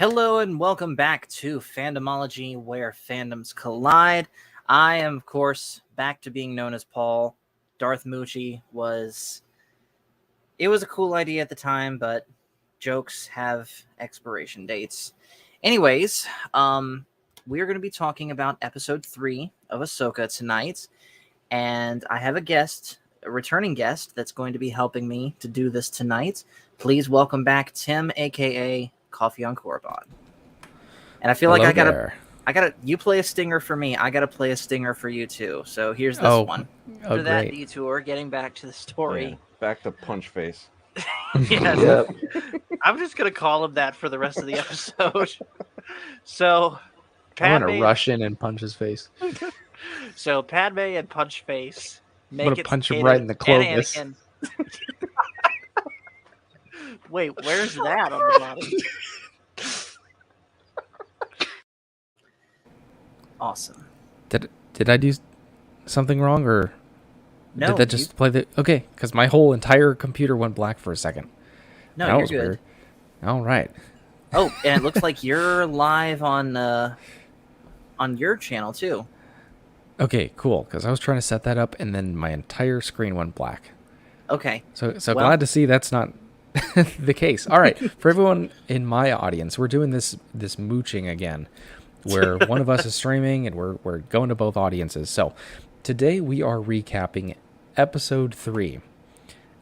Hello and welcome back to Fandomology, where fandoms collide. I am, of course, back to being known as Paul. Darth Moochie was a cool idea at the time, but jokes have expiration dates. Anyways, we're going to be talking about episode 3 of Ahsoka tonight, and I have a returning guest that's going to be helping me to do this tonight. Please welcome back Tim, aka Coffee on Korriban. And I feel Hello like there. you play a stinger for me, I gotta play a stinger for you too. So here's this one. After that Great. detour, getting back to the story. Yeah, back to Punch Face. Yes. Yep. I'm just gonna call him that for the rest of the episode. So I'm gonna Padme, rush in and punch his face. so Padme and Punch Face I'm gonna punch him right in the Clovis. Wait, where's that on the bottom? Awesome. Did I do something wrong, or No, did that just play the? Okay, because my whole entire computer went black for a second. No, that you're was good. weird. All right. Oh, and it looks like you're live on your channel too. Okay, cool. Because I was trying to set that up, and then my entire screen went black. Okay. So Well- glad to see that's not the case. All right, for everyone in my audience, we're doing this mooching again, where one of us is streaming and we're going to both audiences. So today we are recapping episode 3,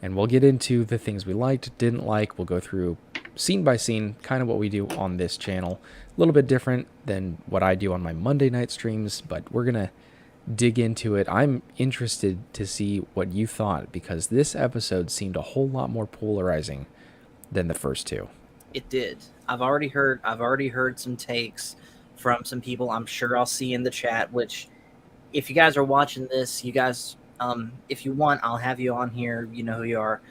and we'll get into the things we liked, didn't like. We'll go through scene by scene, kind of what we do on this channel. A little bit different than what I do on my Monday night streams, but we're gonna dig into it. I'm interested to see what you thought, because this episode seemed a whole lot more polarizing than the first two. It did. I've already heard some takes from some people. I'm sure I'll see in the chat. Which, if you guys are watching this, you guys, if you want, I'll have you on here. You know who you are.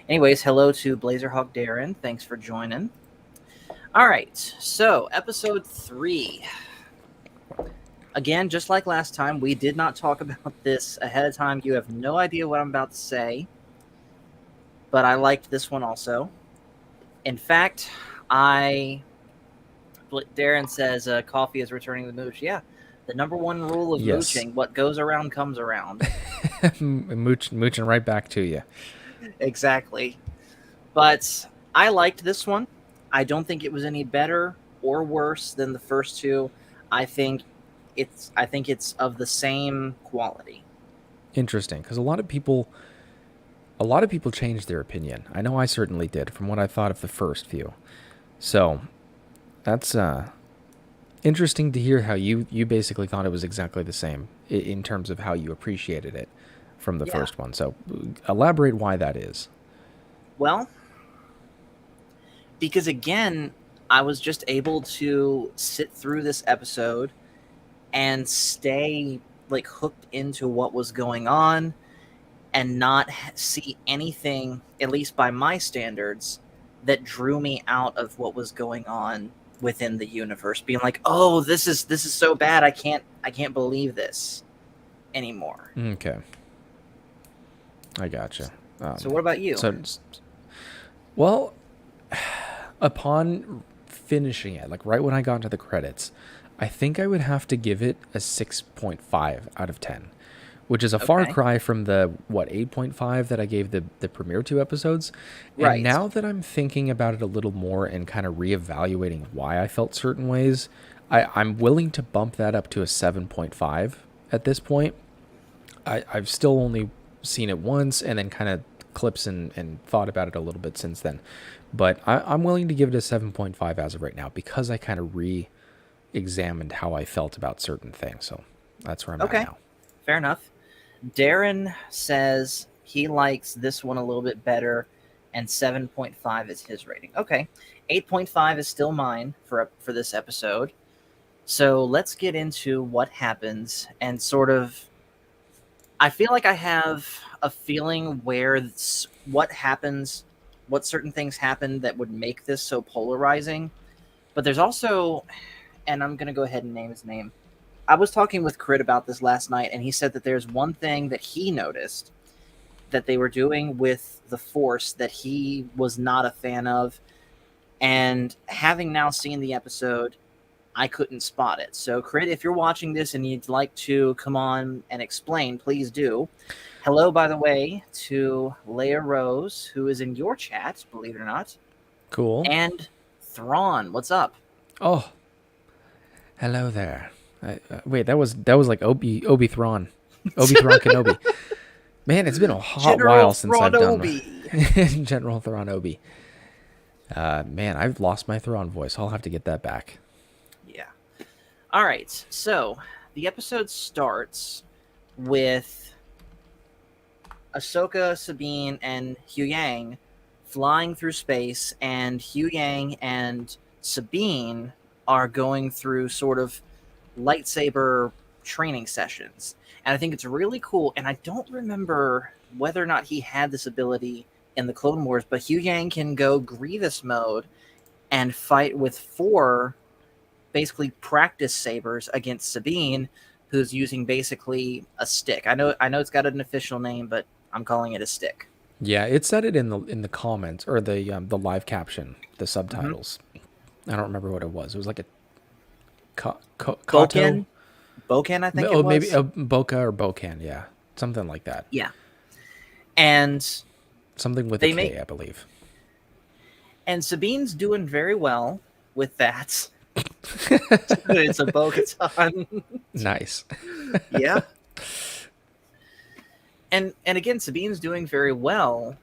Anyways, hello to Blazerhawk Darren. Thanks for joining. All right, so episode 3. Again, just like last time, we did not talk about this ahead of time. You have no idea what I'm about to say, but I liked this one also. In fact, Darren says coffee is returning the mooch. Yeah, the number one rule of Yes. mooching: what goes around comes around. Mooching right back to you. Exactly. But I liked this one. I don't think it was any better or worse than the first two. I think it's of the same quality. Interesting, because a lot of people changed their opinion. I know I certainly did from what I thought of the first few. So that's interesting to hear how you basically thought it was exactly the same in terms of how you appreciated it from the first one. So elaborate why that is. Well, because again, I was just able to sit through this episode and stay like hooked into what was going on and not see anything, at least by my standards, that drew me out of what was going on within the universe, being like, oh, this is so bad, I can't believe this anymore. Okay, I gotcha. So what about you? Well, upon finishing it, like right when I got into the credits, I think I would have to give it a 6.5 out of 10, which is a far cry from the 8.5 that I gave the premiere 2 episodes. Right. And now that I'm thinking about it a little more and kind of reevaluating why I felt certain ways, I'm willing to bump that up to a 7.5 at this point. I've still only seen it once and then kind of clips and thought about it a little bit since then. But I'm willing to give it a 7.5 as of right now, because I kind of re-examined how I felt about certain things. So that's where I'm at now. Fair enough. Darren says he likes this one a little bit better, and 7.5 is his rating. Okay. 8.5 is still mine for this episode. So let's get into what happens and sort of... I feel like I have a feeling where what certain things happen that would make this so polarizing. But there's also, and I'm going to go ahead and name his name. I was talking with Crit about this last night, and he said that there's one thing that he noticed that they were doing with the Force that he was not a fan of. And having now seen the episode, I couldn't spot it. So, Crit, if you're watching this and you'd like to come on and explain, please do. Hello, by the way, to Leia Rose, who is in your chat, believe it or not. Cool. And Thrawn, what's up? Oh, hello there. Wait, that was like Obi Thrawn Kenobi. Man, it's been a hot while since I've done General Thrawn Obi. Man, I've lost my Thrawn voice. I'll have to get that back. Yeah. All right. So the episode starts with Ahsoka, Sabine, and Huyang flying through space, and Huyang and Sabine are going through sort of lightsaber training sessions. And I think it's really cool. And I don't remember whether or not he had this ability in the Clone Wars, but Huyang can go Grievous mode and fight with 4 basically practice sabers against Sabine, who's using basically a stick. I know it's got an official name, but I'm calling it a stick. Yeah, it said it in the comments or the live caption, the subtitles. I don't remember what it was. It was like a Boken, I think. Oh, maybe a Boca or Bokan. Yeah, something like that. Yeah, and something with a K, I believe. And Sabine's doing very well with that. It's a Bo-Katan. Nice. Yeah. And again, Sabine's doing very well,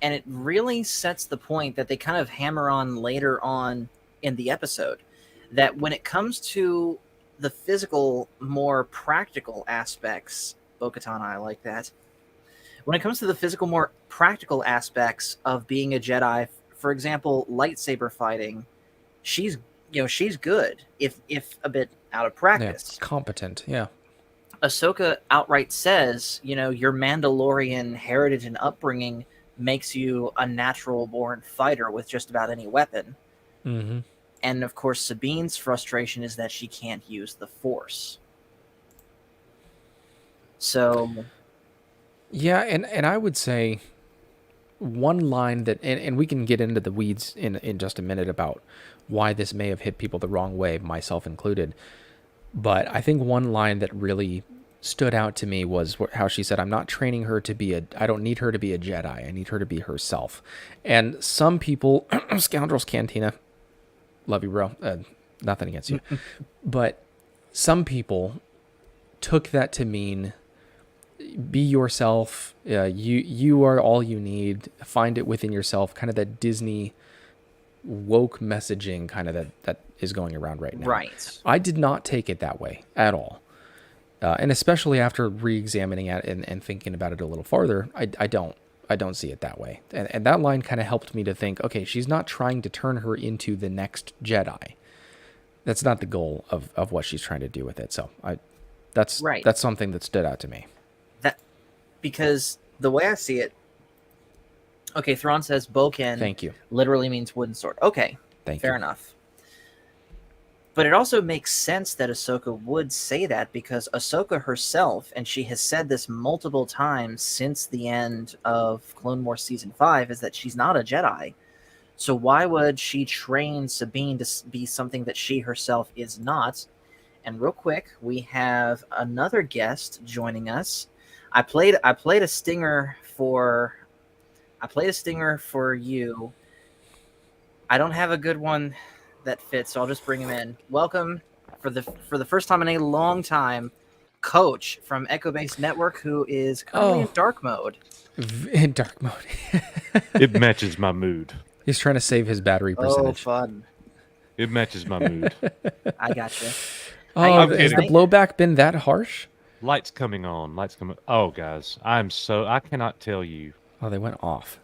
and it really sets the point that they kind of hammer on later on in the episode, that when it comes to the physical, more practical aspects, Bo-Katan, I like that. When it comes to the physical, more practical aspects of being a Jedi, for example, lightsaber fighting, she's good, if a bit out of practice. Yeah, competent, yeah. Ahsoka outright says, your Mandalorian heritage and upbringing makes you a natural-born fighter with just about any weapon. Mm-hmm. And, of course, Sabine's frustration is that she can't use the Force. So... Yeah, and I would say one line that... And we can get into the weeds in just a minute about why this may have hit people the wrong way, myself included. But I think one line that really stood out to me was how she said, I don't need her to be a Jedi. I need her to be herself. And some people, Scoundrels Cantina, love you, bro. Nothing against you. But some people took that to mean, be yourself. You are all you need. Find it within yourself. Kind of that Disney woke messaging kind of that is going around right now. Right. I did not take it that way at all. And especially after re-examining it and thinking about it a little farther, I don't see it that way. And that line kind of helped me to think, okay, she's not trying to turn her into the next Jedi. That's not the goal of what she's trying to do with it. So that's something that stood out to me. Because the way I see it, okay, Thrawn says Boken Thank you. literally means wooden sword. Okay, fair enough. But it also makes sense that Ahsoka would say that, because Ahsoka herself, and she has said this multiple times since the end of Clone Wars Season 5, is that she's not a Jedi. So why would she train Sabine to be something that she herself is not? And real quick, we have another guest joining us. I played a stinger for you. I don't have a good one that fits, so I'll just bring him in. Welcome for the first time in a long time, Coach from Echo Base Network, who is currently in dark mode. In dark mode. It matches my mood. He's trying to save his battery percentage. Oh, fun. It matches my mood. I gotcha. Oh, has the blowback been that harsh? Lights coming on. Oh, guys, I cannot tell you. Oh, they went off.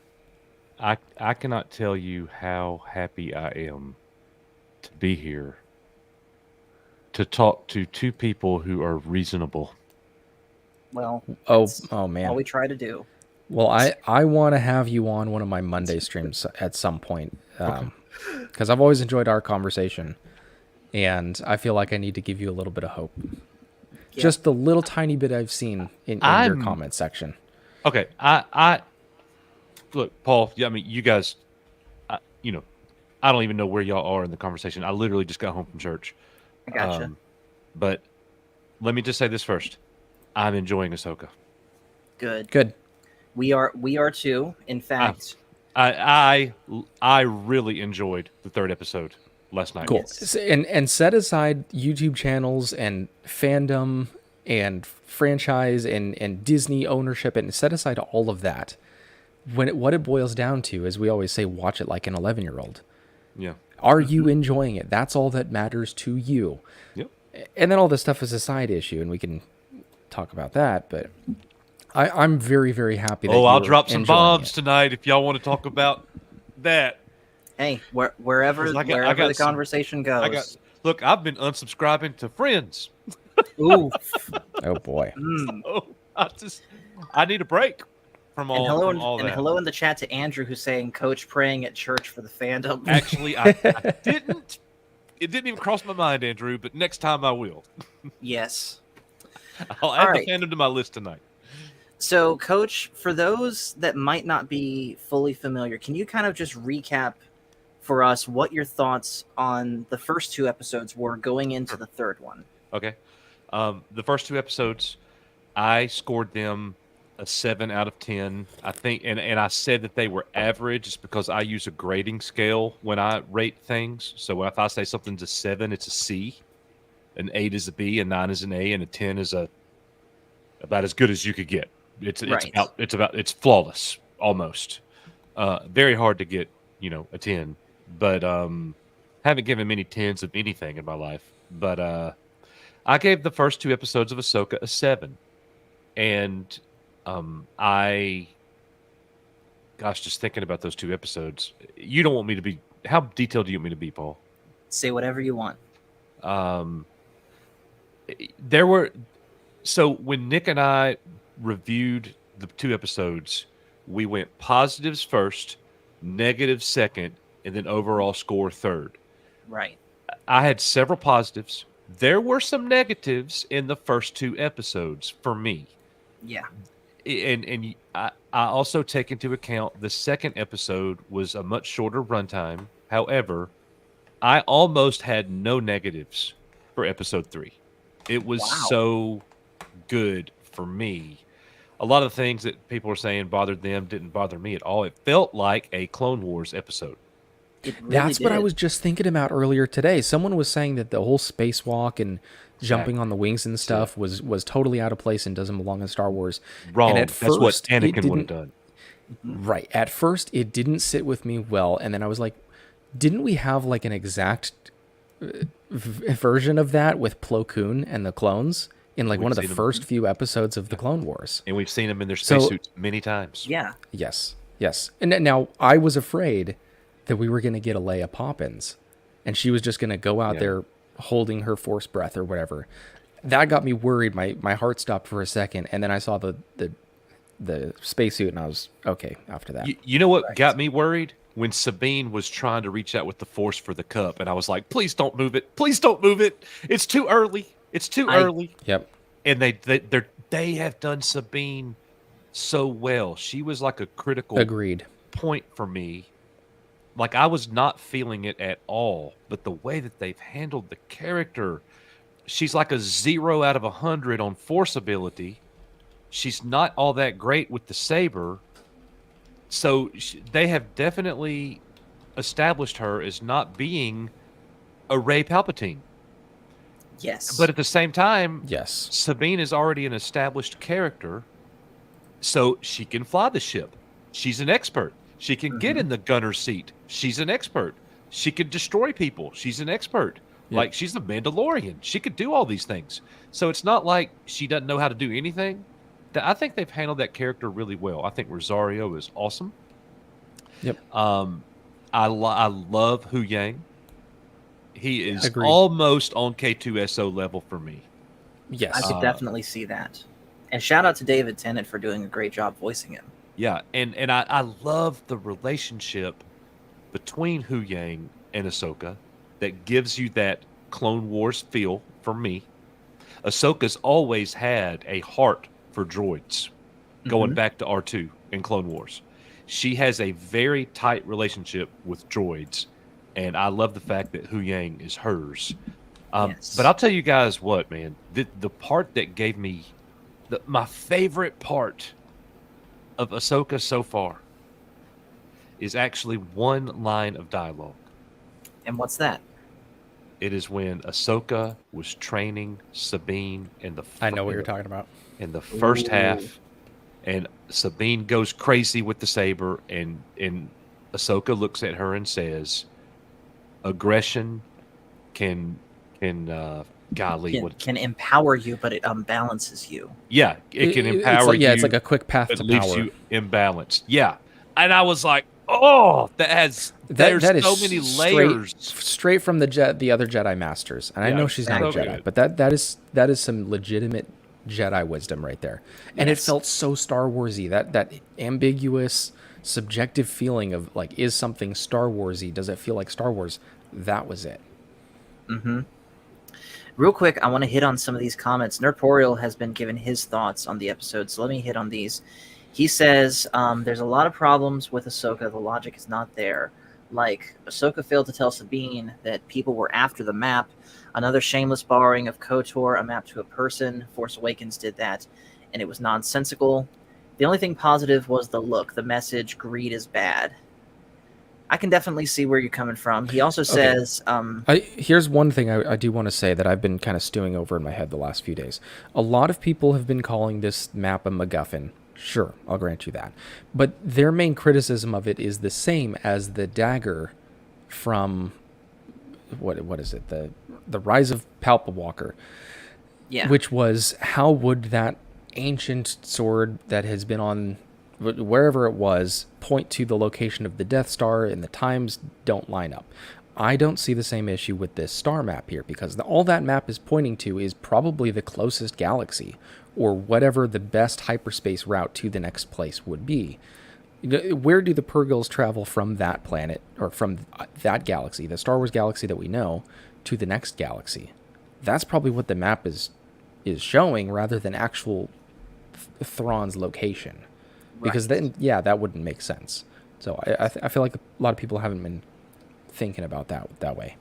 I cannot tell you how happy I am to be here to talk to two people who are reasonable. Well, oh man, all we try to do. Well, I want to have you on one of my Monday streams at some point, because I've always enjoyed our conversation, and I feel like I need to give you a little bit of hope. Yeah. Just the little tiny bit I've seen in your comment section. Okay, I look, Paul. I mean, you guys, I'm I don't even know where y'all are in the conversation. I literally just got home from church. I gotcha. But let me just say this first. I'm enjoying Ahsoka. Good. We are too. In fact, I really enjoyed the third episode last night. Cool. Yes. And set aside YouTube channels and fandom and franchise and Disney ownership, and set aside all of that. What it boils down to is, we always say, watch it like an 11-year-old. Yeah. Are you enjoying it? That's all that matters to you. Yep. And then all this stuff is a side issue, and we can talk about that. But I'm very, very happy that I'll you're drop some enjoying bombs it. tonight if y'all want to talk about that. hey, wherever 'Cause I the got some- conversation goes. Look, I've been unsubscribing to Friends. Ooh. Oh boy. Oh, I need a break from all, And that. hello in the chat to Andrew, who's saying, "Coach praying at church for the fandom." Actually, I didn't. It didn't even cross my mind, Andrew. But next time I will. Yes. I'll add right. the fandom to my list tonight. So, Coach, for those that might not be fully familiar, can you kind of just recap for us what your thoughts on the first two episodes were going into the third one? Okay. The first two episodes, I scored them a 7 out of 10. I think, and I said that they were average just because I use a grading scale when I rate things. So if I say something's a 7, it's a C, an 8 is a B, a 9 is an A, and a 10 is about as good as you could get. It's flawless almost. Very hard to get, a 10, but haven't given many 10s of anything in my life. But I gave the first two episodes of Ahsoka a 7, and just thinking about those two episodes, you don't want me to be. How detailed do you want me to be, Paul? Say whatever you want. So when Nick and I reviewed the two episodes, we went positives first, negatives second, and then overall score third. Right. I had several positives. There were some negatives in the first two episodes for me. Yeah. And I also take into account the second episode was a much shorter runtime. However, I almost had no negatives for episode 3. It was so good for me. A lot of the things that people were saying bothered them didn't bother me at all. It felt like a Clone Wars episode. That's what I was just thinking about earlier today. Someone was saying that the whole spacewalk and jumping on the wings and stuff was totally out of place and doesn't belong in Star Wars. Wrong. And at That's first, what Anakin would have done. Right. At first, it didn't sit with me well. And then I was like, didn't we have like an exact version of that with Plo Koon and the clones in like one of the first few episodes of the Clone Wars? And we've seen them in their spacesuits many times. Yeah. Yes. And now I was afraid that we were going to get a Leia Poppins and she was just going to go out there holding her force breath or whatever. That got me worried. My heart stopped for a second. And then I saw the spacesuit and I was okay after that. You know what got me worried? When Sabine was trying to reach out with the force for the cup. And I was like, please don't move it. Please don't move it. It's too early. It's too early. Yep. And they have done Sabine so well. She was like a critical point for me. Like, I was not feeling it at all, but the way that they've handled the character, she's like a 0 out of 100 on force ability. She's not all that great with the saber. So they have definitely established her as not being a Rey Palpatine. Yes. But at the same time, yes, Sabine is already an established character, so she can fly the ship. She's an expert. She can get in the gunner's seat. She's an expert. She could destroy people. She's an expert. Yep. Like, she's a Mandalorian. She could do all these things. So it's not like she doesn't know how to do anything. I think they've handled that character really well. I think Rosario is awesome. Yep. I love Hu Yang. He is almost on K2SO level for me. Yes. I could definitely see that. And shout out to David Tennant for doing a great job voicing him. Yeah, and I love the relationship between Hu Yang and Ahsoka that gives you that Clone Wars feel for me. Ahsoka's always had a heart for droids, going back to R2 in Clone Wars. She has a very tight relationship with droids, and I love the fact that Hu Yang is hers. Yes. But I'll tell you guys what, man, the part that gave me my favorite part of Ahsoka so far is actually one line of dialogue. And what's that? It is when Ahsoka was training Sabine in the I know what you're talking about. in the first Ooh. half, and Sabine goes crazy with the saber, and Ahsoka looks at her and says, "Aggression can golly, Can empower you, but it unbalances you. yeah, it can It's empower like, you. it's like a quick path It to leaves power. you imbalanced." Yeah, and I was like, "Oh, there's that is so many layers." straight from the other Jedi masters. And I Yeah, know she's not a so Jedi, good. but that is some legitimate Jedi wisdom right there. And it Yes. felt so Star Warsy. That ambiguous, subjective feeling of like, is something Star Warsy? Does it feel like Star Wars? That was it. Mm-hmm. Real quick, I want to hit on some of these comments. Nerdporial has been given his thoughts on the episode, so let me hit on these. He says, there's a lot of problems with Ahsoka. The logic is not there. Like, Ahsoka failed to tell Sabine that people were after the map. Another shameless borrowing of KOTOR, a map to a person. Force Awakens did that, and it was nonsensical. The only thing positive was the look, the message, greed is bad. I can definitely see where you're coming from. He also says, Here's one thing I do want to say that I've been kind of stewing over in my head the last few days. A lot of people have been calling this map a MacGuffin. Sure, I'll grant you that. But their main criticism of it is the same as the dagger from what is it? The Rise of Palpawalker, yeah, which was, how would that ancient sword that has been on wherever it was point to the location of the Death Star, and the times don't line up. I don't see the same issue with this star map here, because all that map is pointing to is probably the closest galaxy, or whatever the best hyperspace route to the next place would be. Where do the Purgils travel from that planet, or from that galaxy, the Star Wars galaxy that we know, to the next galaxy? That's probably what the map is showing, rather than actual Thrawn's location. Because then, yeah, that wouldn't make sense. So I feel like a lot of people haven't been thinking about that way.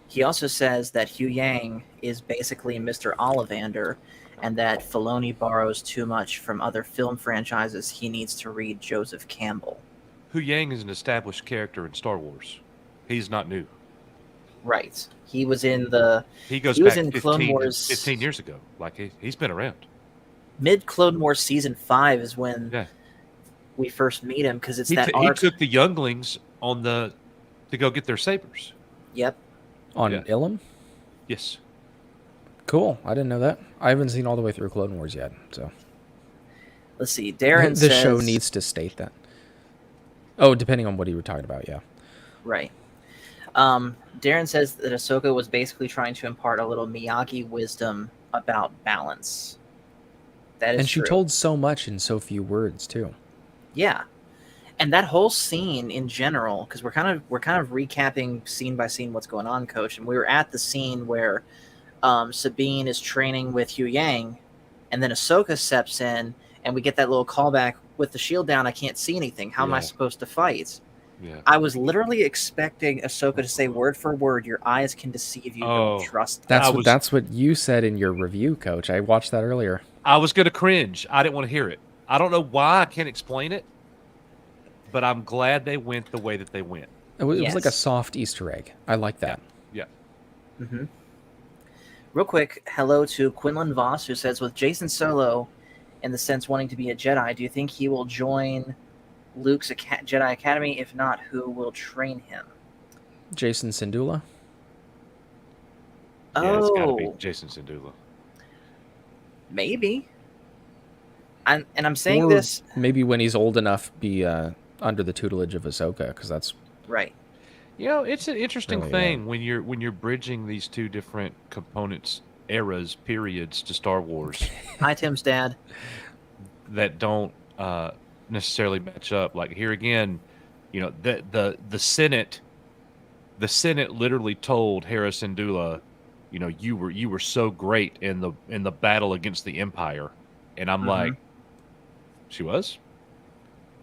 He also says that Hu Yang is basically Mr. Ollivander, and that Filoni borrows too much from other film franchises. He needs to read Joseph Campbell. Hu Yang is an established character in Star Wars. He's not new. Right. He was in He goes he was back in 15, Clone Wars 15 years ago. Like, he's been around. mid Clone Wars season 5 is when Yeah. we first meet him, because it's He, that he arc. took the younglings to go get their sabers. Yep. On Yeah. Ilum? Yes. Cool. I didn't know that. I haven't seen all the way through Clone Wars yet, so Let's see. Darren the says, show needs to state that. Oh, depending on what you were talking about, yeah. right. Darren says that Ahsoka was basically trying to impart a little Miyagi wisdom about balance. That is And she true. told so much in so few words too. Yeah. And that whole scene in general, because we're kind of recapping scene by scene what's going on, Coach. And we were at the scene where Sabine is training with Hu Yang, and then Ahsoka steps in, and we get that little callback with the shield down. I can't see anything. How am I Yeah. supposed to fight? Yeah. I was literally expecting Ahsoka to say word for word, "Your eyes can deceive you. Oh. Don't trust them." That's what you said in your review, Coach. I watched that earlier. I was going to cringe. I didn't want to hear it. I don't know why. I can't explain it. But I'm glad they went the way that they went. It was like a Yes. soft Easter egg. I like that. Yeah. Mm-hmm. Real quick, hello to Quinlan Voss, who says, with Jason Solo, in the sense wanting to be a Jedi, do you think he will join Luke's Jedi Academy? If not, who will train him? Jason Syndulla? Yeah, it's got to Oh, be Jason Syndulla. maybe. And I'm saying Or this maybe when he's old enough, be under the tutelage of Ahsoka, because that's right. You know, it's an interesting Really, thing when you're bridging these two different components, eras, periods to Star Wars Hi, Tim's dad. that don't necessarily match up. Like here again, you know, the Senate literally told Harrison Dula, you know, you were so great in the battle against the Empire, and I'm Mhm. like, she was,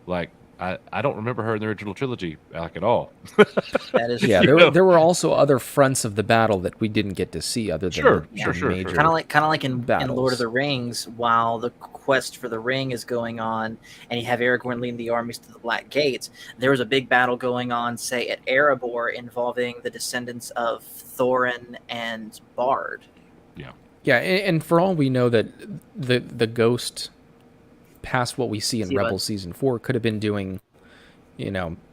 like, I don't remember her in the original trilogy like at all. That is Yeah, true. there were also other fronts of the battle that we didn't get to see other than Sure, the sure. major. Kind of like in Lord battles. of the Rings, while the quest for the ring is going on, and you have Aragorn leading the armies to the Black Gates. There was a big battle going on, say at Erebor, involving the descendants of Thorin and Bard. Yeah, and for all we know, that the ghost, past what we see in Rebels Season 4, could have been doing,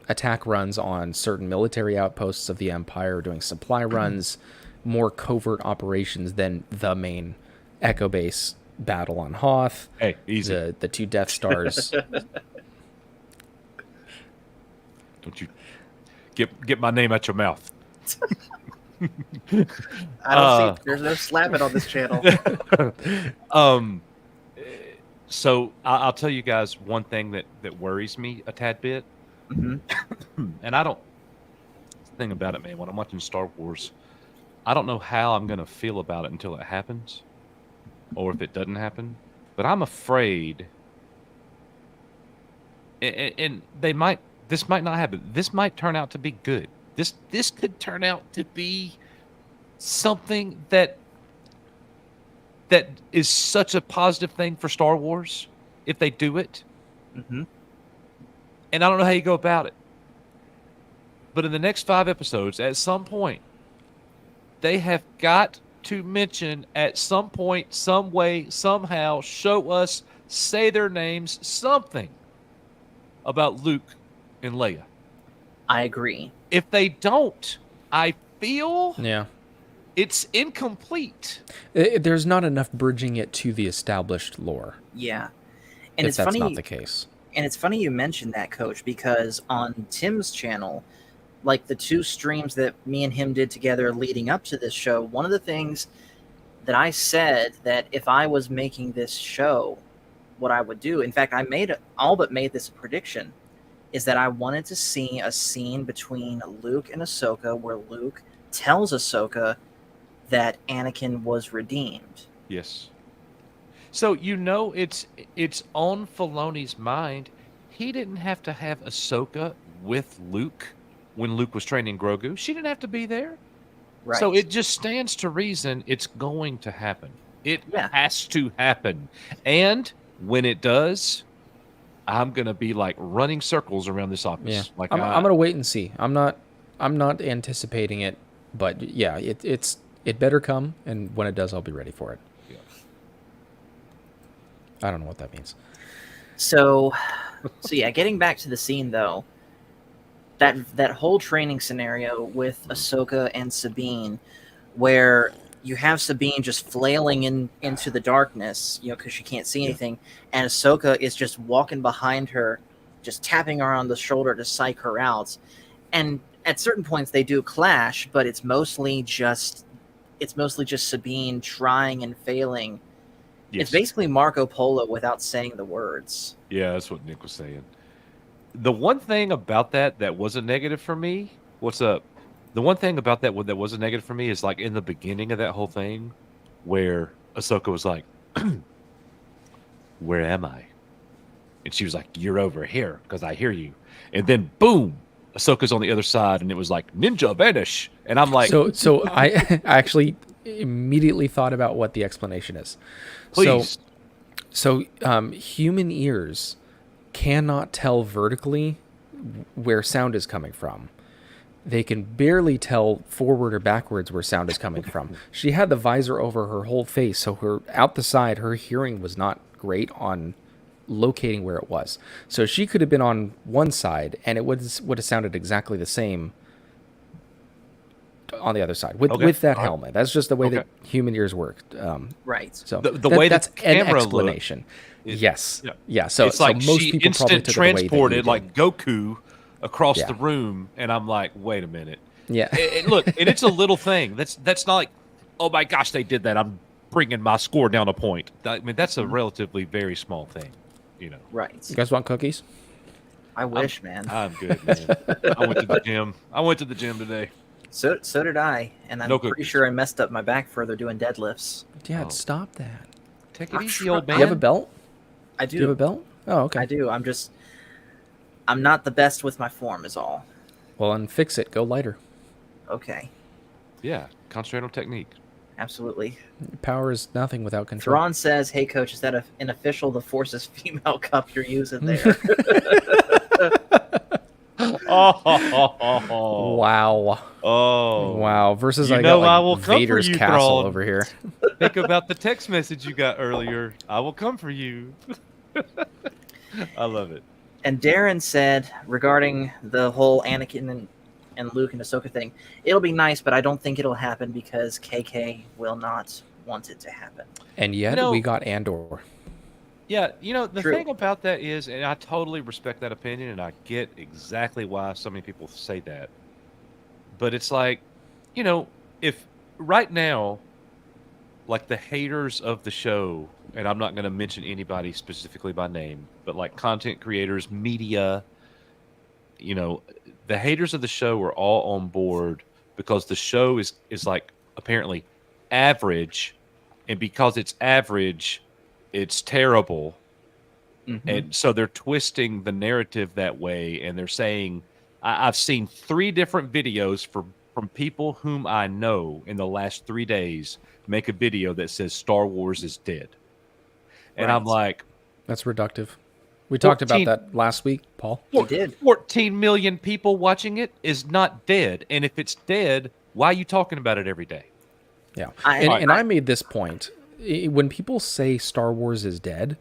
attack runs on certain military outposts of the Empire, doing supply runs, more covert operations than the main Echo Base battle on Hoth. Hey, easy. The 2 Death Stars. Don't you get my name out your mouth. I don't see. There's no slapping on this channel. So I'll tell you guys one thing that worries me a tad bit. Mm-hmm. And I don't. The thing about it, man, when I'm watching Star Wars, I don't know how I'm going to feel about it until it happens, or if it doesn't happen. But I'm afraid, and this might not happen. This might turn out to be good. This could turn out to be something that is such a positive thing for Star Wars if they do it. Mm-hmm. And I don't know how you go about it. But in the next 5 episodes, at some point, they have got to mention at some point, some way, somehow, show us, say their names, something about Luke and Leia. I agree. If they don't, I feel Yeah. it's incomplete. There's not enough bridging it to the established lore. Yeah. And if it's that's funny. not the case. And it's funny you mentioned that, Coach, because on Tim's channel, like the 2 streams that me and him did together leading up to this show, one of the things that I said that if I was making this show, what I would do, in fact, I all but made this a prediction, is that I wanted to see a scene between Luke and Ahsoka where Luke tells Ahsoka that Anakin was redeemed. Yes. So it's on Filoni's mind. He didn't have to have Ahsoka with Luke when Luke was training Grogu. She didn't have to be there. Right. So it just stands to reason it's going to happen. It has to happen. And when it does, I'm gonna be like running circles around this office. Yeah. Like I'm gonna wait and see. I'm not anticipating it, but yeah, it better come, and when it does, I'll be ready for it. Yeah. I don't know what that means. So yeah, getting back to the scene though, that whole training scenario with Ahsoka and Sabine, where you have Sabine just flailing into the darkness, because she can't see anything, and Ahsoka is just walking behind her, just tapping her on the shoulder to psych her out. And at certain points they do clash, but it's mostly just Sabine trying and failing. Yes. It's basically Marco Polo without saying the words. Yeah, that's what Nick was saying. The one thing about that was a negative for me. What's up? The one thing about that was a negative for me is like in the beginning of that whole thing, where Ahsoka was like, "Where am I?" And she was like, "You're over here because I hear you." And then boom, Ahsoka's on the other side, and it was like ninja vanish. And I'm like, so I actually immediately thought about what the explanation is. please. So human ears cannot tell vertically where sound is coming from. They can barely tell forward or backwards where sound is coming from. She had the visor over her whole face, so her out the side, her hearing was not great on locating where it was. So she could have been on one side, and it would have sounded exactly the same on the other side with that helmet. That's just the way that human ears work. Right. So the way that's the camera an explanation. Yes. Yeah. So it's like most she people probably instant took it the way that you transported did. like Goku across the room, and I'm like, wait a minute. Yeah. Look, and it's a little thing. That's not like, oh my gosh, they did that. I'm bringing my score down a point. I mean, that's a relatively very small thing, Right. You guys want cookies? I wish, man. I'm good, man. I went to the gym. I went to the gym today. So did I, and I'm pretty sure I messed up my back further doing deadlifts. Dad, stop that. Take it easy, old man. Do you have a belt? I do. Do you have a belt? Oh, okay. I do. I'm just I'm not the best with my form, is all. Well, and fix it. Go lighter. Okay, Yeah, concentrate on technique. absolutely. Power is nothing without control. Thrawn says, "Hey, coach, is that an official the Force's female cup you're using there?" Wow. Oh, Wow. Versus You I know got I like will come for Vader's you, castle Thrawn. over here. Think about the text message you got earlier. I will come for you. I love it. And Darren said regarding the whole Anakin and Luke and Ahsoka thing, it'll be nice, but I don't think it'll happen because KK will not want it to happen. And yet we got Andor. Yeah, the True. thing about that is, and I totally respect that opinion, and I get exactly why so many people say that. But it's like, if right now, like the haters of the show, and I'm not going to mention anybody specifically by name, but like content creators, media, the haters of the show are all on board because the show is like apparently average, and because it's average, it's terrible. Mm-hmm. And so they're twisting the narrative that way, and they're saying, I've seen 3 different videos from people whom I know in the last 3 days make a video that says Star Wars is dead. And I'm like, that's reductive. We talked about that last week, Paul. We did. 14 million people watching it is not dead. And if it's dead, why are you talking about it every day? Yeah. I made this point. When people say Star Wars is dead,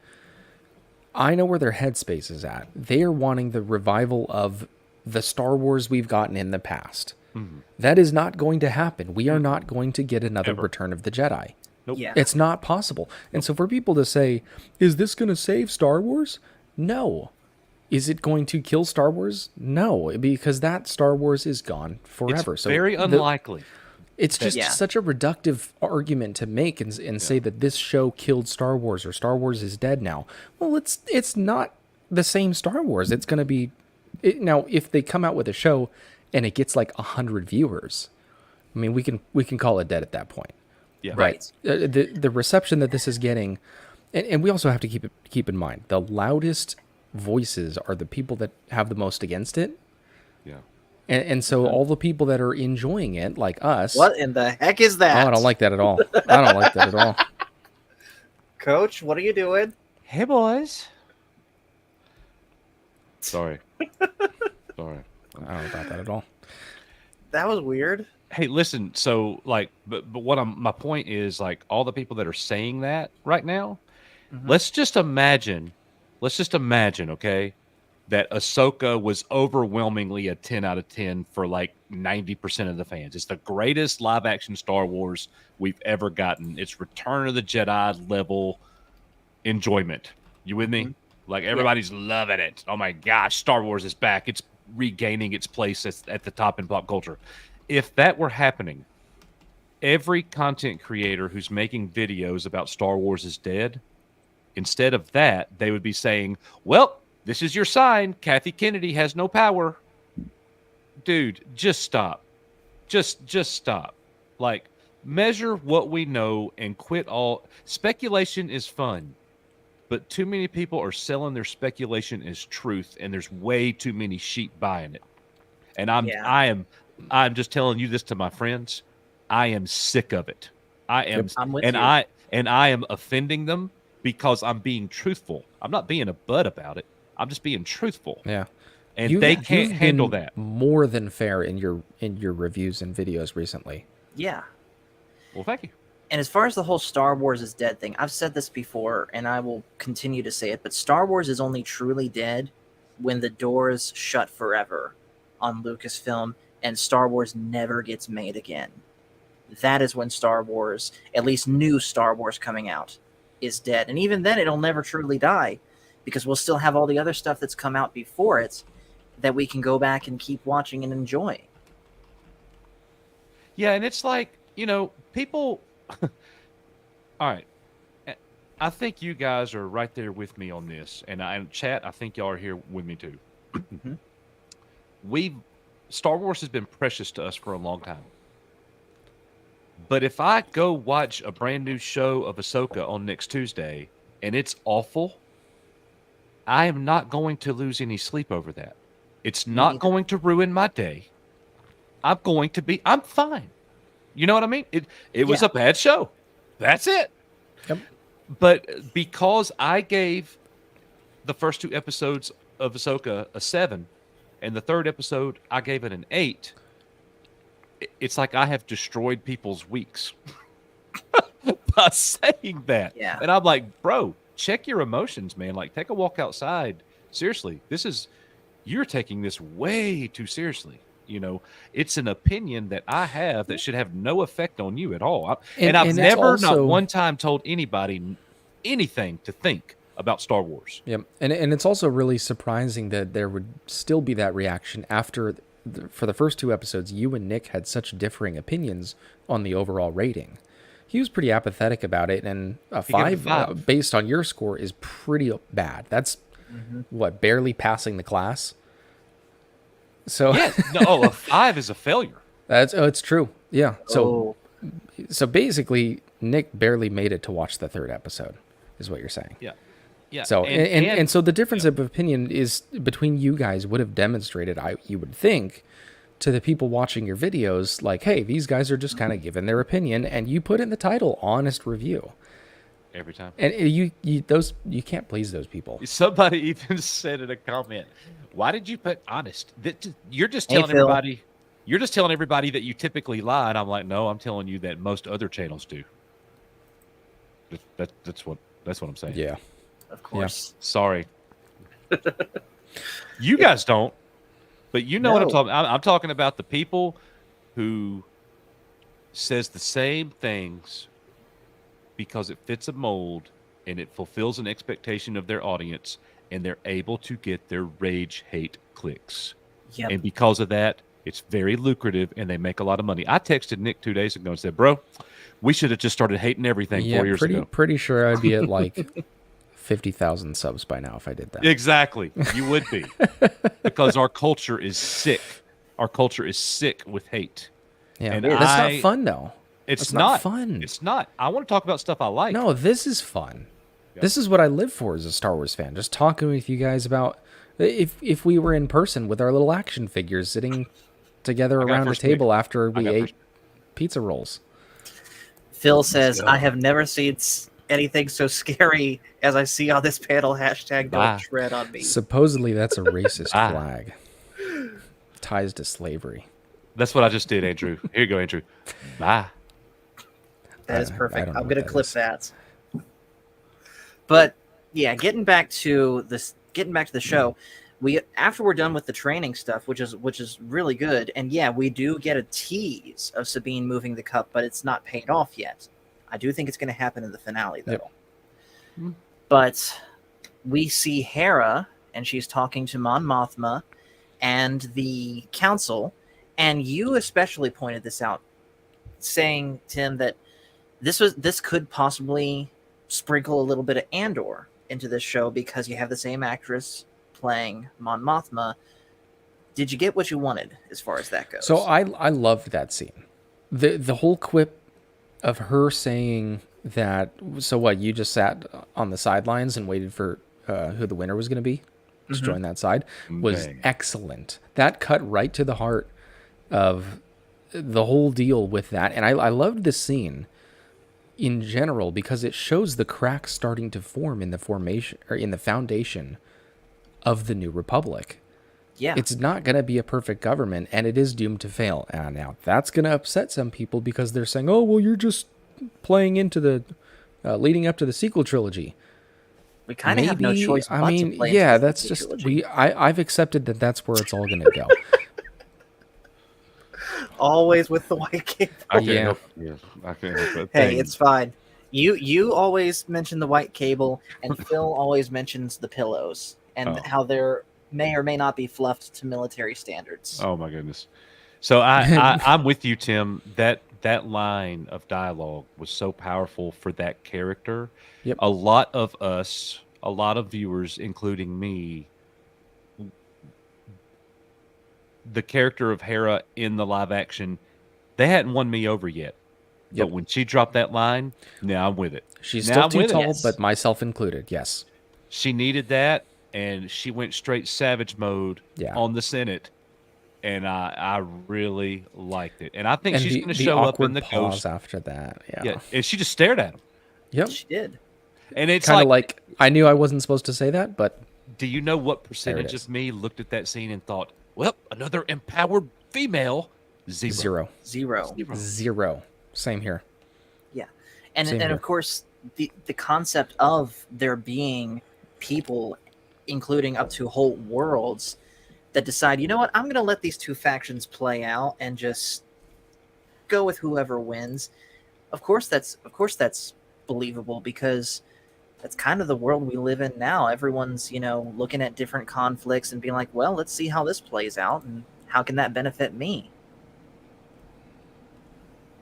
I know where their headspace is at. They are wanting the revival of the Star Wars we've gotten in the past. Mm-hmm. That is not going to happen. We are not going to get another Return of the Jedi. Nope. Yeah. It's not possible. And so for people to say, is this going to save Star Wars? No. Is it going to kill Star Wars? No, because that Star Wars is gone forever. It's very unlikely. It's just such a reductive argument to make and say that this show killed Star Wars or Star Wars is dead now. Well, it's not the same Star Wars. It's going to be... now, if they come out with a show and it gets like 100 viewers, I mean, we can call it dead at that point. Yeah. Right. The reception that this is getting, and we also have to keep in mind, the loudest voices are the people that have the most against it. Yeah. And so all the people that are enjoying it, like us... What in the heck is that? Oh, I don't like that at all. I don't like that at all. Coach, what are you doing? Hey, boys. Sorry. I don't know about that at all. That was weird. Hey, listen. So, like, but my point is, like, all the people that are saying that right now, let's just imagine, okay, that Ahsoka was overwhelmingly a 10 out of 10 for like 90% of the fans. It's the greatest live action Star Wars we've ever gotten. It's Return of the Jedi level enjoyment. You with me? Like everybody's loving it. Oh my gosh, Star Wars is back. It's regaining its place at the top in pop culture. If that were happening, every content creator who's making videos about Star Wars is dead, instead of that, they would be saying, well, this is your sign. Kathy Kennedy has no power. Dude, just stop. Just stop. Like, measure what we know and quit all... Speculation is fun, but too many people are selling their speculation as truth, and there's way too many sheep buying it. And I'm just telling you this to my friends. I am sick of it. I'm with you. I am offending them because I'm being truthful. I'm not being a butt about it. I'm just being truthful. Yeah. And they can't handle that. More than fair in your reviews and videos recently. Yeah. Well, thank you. And as far as the whole Star Wars is dead thing, I've said this before, and I will continue to say it, but Star Wars is only truly dead when the doors shut forever on Lucasfilm and Star Wars never gets made again. That is when Star Wars, at least new Star Wars coming out, is dead. And even then, it'll never truly die, because we'll still have all the other stuff that's come out before it that we can go back and keep watching and enjoying. Yeah, and it's like, people... All right. I think you guys are right there with me on this. And chat, I think y'all are here with me too. Star Wars has been precious to us for a long time. But if I go watch a brand new show of Ahsoka on next Tuesday and it's awful, I am not going to lose any sleep over that. It's Me not neither. going to ruin my day. I'm fine. You know what I mean? It was Yeah. a bad show. That's it. Yep. But because I gave the first 2 episodes of Ahsoka a 7, and the 3rd episode I gave it an 8, it's like I have destroyed people's weeks by saying that. Yeah. And I'm like, bro, check your emotions, man. Like, take a walk outside. Seriously, you're taking this way too seriously. You know, it's an opinion that I have that should have no effect on you at all. And I've it's never, not also- one time, told anybody anything to think about Star Wars. Yep. And it's also really surprising that there would still be that reaction after, for the first 2 episodes, you and Nick had such differing opinions on the overall rating. He was pretty apathetic about it, and a He gave it 5 based on your score is pretty bad. That's, what, barely passing the class? So Yeah, no, a 5 is a failure. it's true. Yeah. So Oh, so basically, Nick barely made it to watch the 3rd episode, is what you're saying. Yeah, yeah. So and so the difference of opinion is between you guys would have demonstrated, you would think, to the people watching your videos, like, hey, these guys are just kind of giving their opinion, and you put in the title "honest review," every time. and you can't please those people. Somebody even said in a comment, "Why did you put honest? You're just Hey, telling Phil. everybody. You're just telling everybody that you typically lie." And I'm like, "No, I'm telling you that most other channels do." That's what I'm saying. Yeah. of course. Sorry. You guys don't, but you know what I'm No. talking. I'm talking about the people who says the same things because it fits a mold and it fulfills an expectation of their audience, and they're able to get their rage hate clicks. Yep. And because of that, it's very lucrative and they make a lot of money. I texted Nick 2 days ago and said, "Bro, we should have just started hating everything 4 years ago." Pretty sure I'd be at like 50,000 subs by now if I did that. Exactly. You would be. Because our culture is sick. Our culture is sick with hate. Yeah, And that's not fun though. It's That's not not fun. It's not. I want to talk about stuff I like. No, this is fun. Yeah. This is what I live for as a Star Wars fan. Just talking with you guys about if we were in person with our little action figures sitting together got around the first pick. table after I we got ate first. pizza rolls. Phil says, go. "I have never seen anything so scary as I see on this panel. Hashtag don't Bye. tread on me." Supposedly that's a racist Ah. flag. Ties to slavery. That's what I just did, Andrew. Here you go, Andrew. Bye. That is I perfect. don't know I'm what gonna that clip is. that. But yeah, getting back to the show, after we're done with the training stuff, which is really good, and yeah, we do get a tease of Sabine moving the cup, but it's not paid off yet. I do think it's going to happen in the finale, though. Yep. Hmm. But we see Hera, and she's talking to Mon Mothma and the council, and you especially pointed this out, saying, Tim, that this could possibly sprinkle a little bit of Andor into this show because you have the same actress playing Mon Mothma. Did you get what you wanted as far as that goes? So I loved that scene. The whole quip of her saying that, so what, you just sat on the sidelines and waited for who the winner was going to be to join that side, was Bang. excellent. That cut right to the heart of the whole deal with that. And I loved this scene in general because it shows the cracks starting to form in the formation or in the foundation of the new republic. yeah, It's not going to be a perfect government, and it is doomed to fail. And now that's going to upset some people because they're saying, "Oh, well, you're just playing into the leading up to the sequel trilogy." we kind of have no choice. I but mean, to play yeah, into the that's sequel just trilogy. I've accepted that that's where it's all going to go. Always with the white cape. I can't Yeah. help it. I can't help it. Hey, Dang. it's fine. You always mention the white cable, and Phil always mentions the pillows and Oh. how they're may or may not be fluffed to military standards. Oh my goodness. So I'm with you, Tim. That line of dialogue was so powerful for that character. Yep. A lot of us, a lot of viewers, including me, the character of Hera in the live action, they hadn't won me over yet. Yep. But when she dropped that line, now I'm with it. She's Now still I'm too with it. tall, Yes. but myself included. Yes. She needed that, and she went straight savage mode Yeah. on the Senate, and I really liked it. And I think And she's the going to the show up in awkward the pause Ghost. after that. Yeah, Yeah. and she just stared at him, Yep. She did. and it's Kind of like, like I knew I wasn't supposed to say that, but do you know what percentage is. of me looked at that scene and thought, well, another empowered female? Zero. Zero. Zero. Same here. Yeah. And Same and here. of course the concept of there being people, including up to whole worlds, that decide, you know what, I'm going to let these two factions play out and just go with whoever wins. Of course that's believable, because that's kind of the world we live in now. Everyone's, looking at different conflicts and being like, well, let's see how this plays out and how can that benefit me?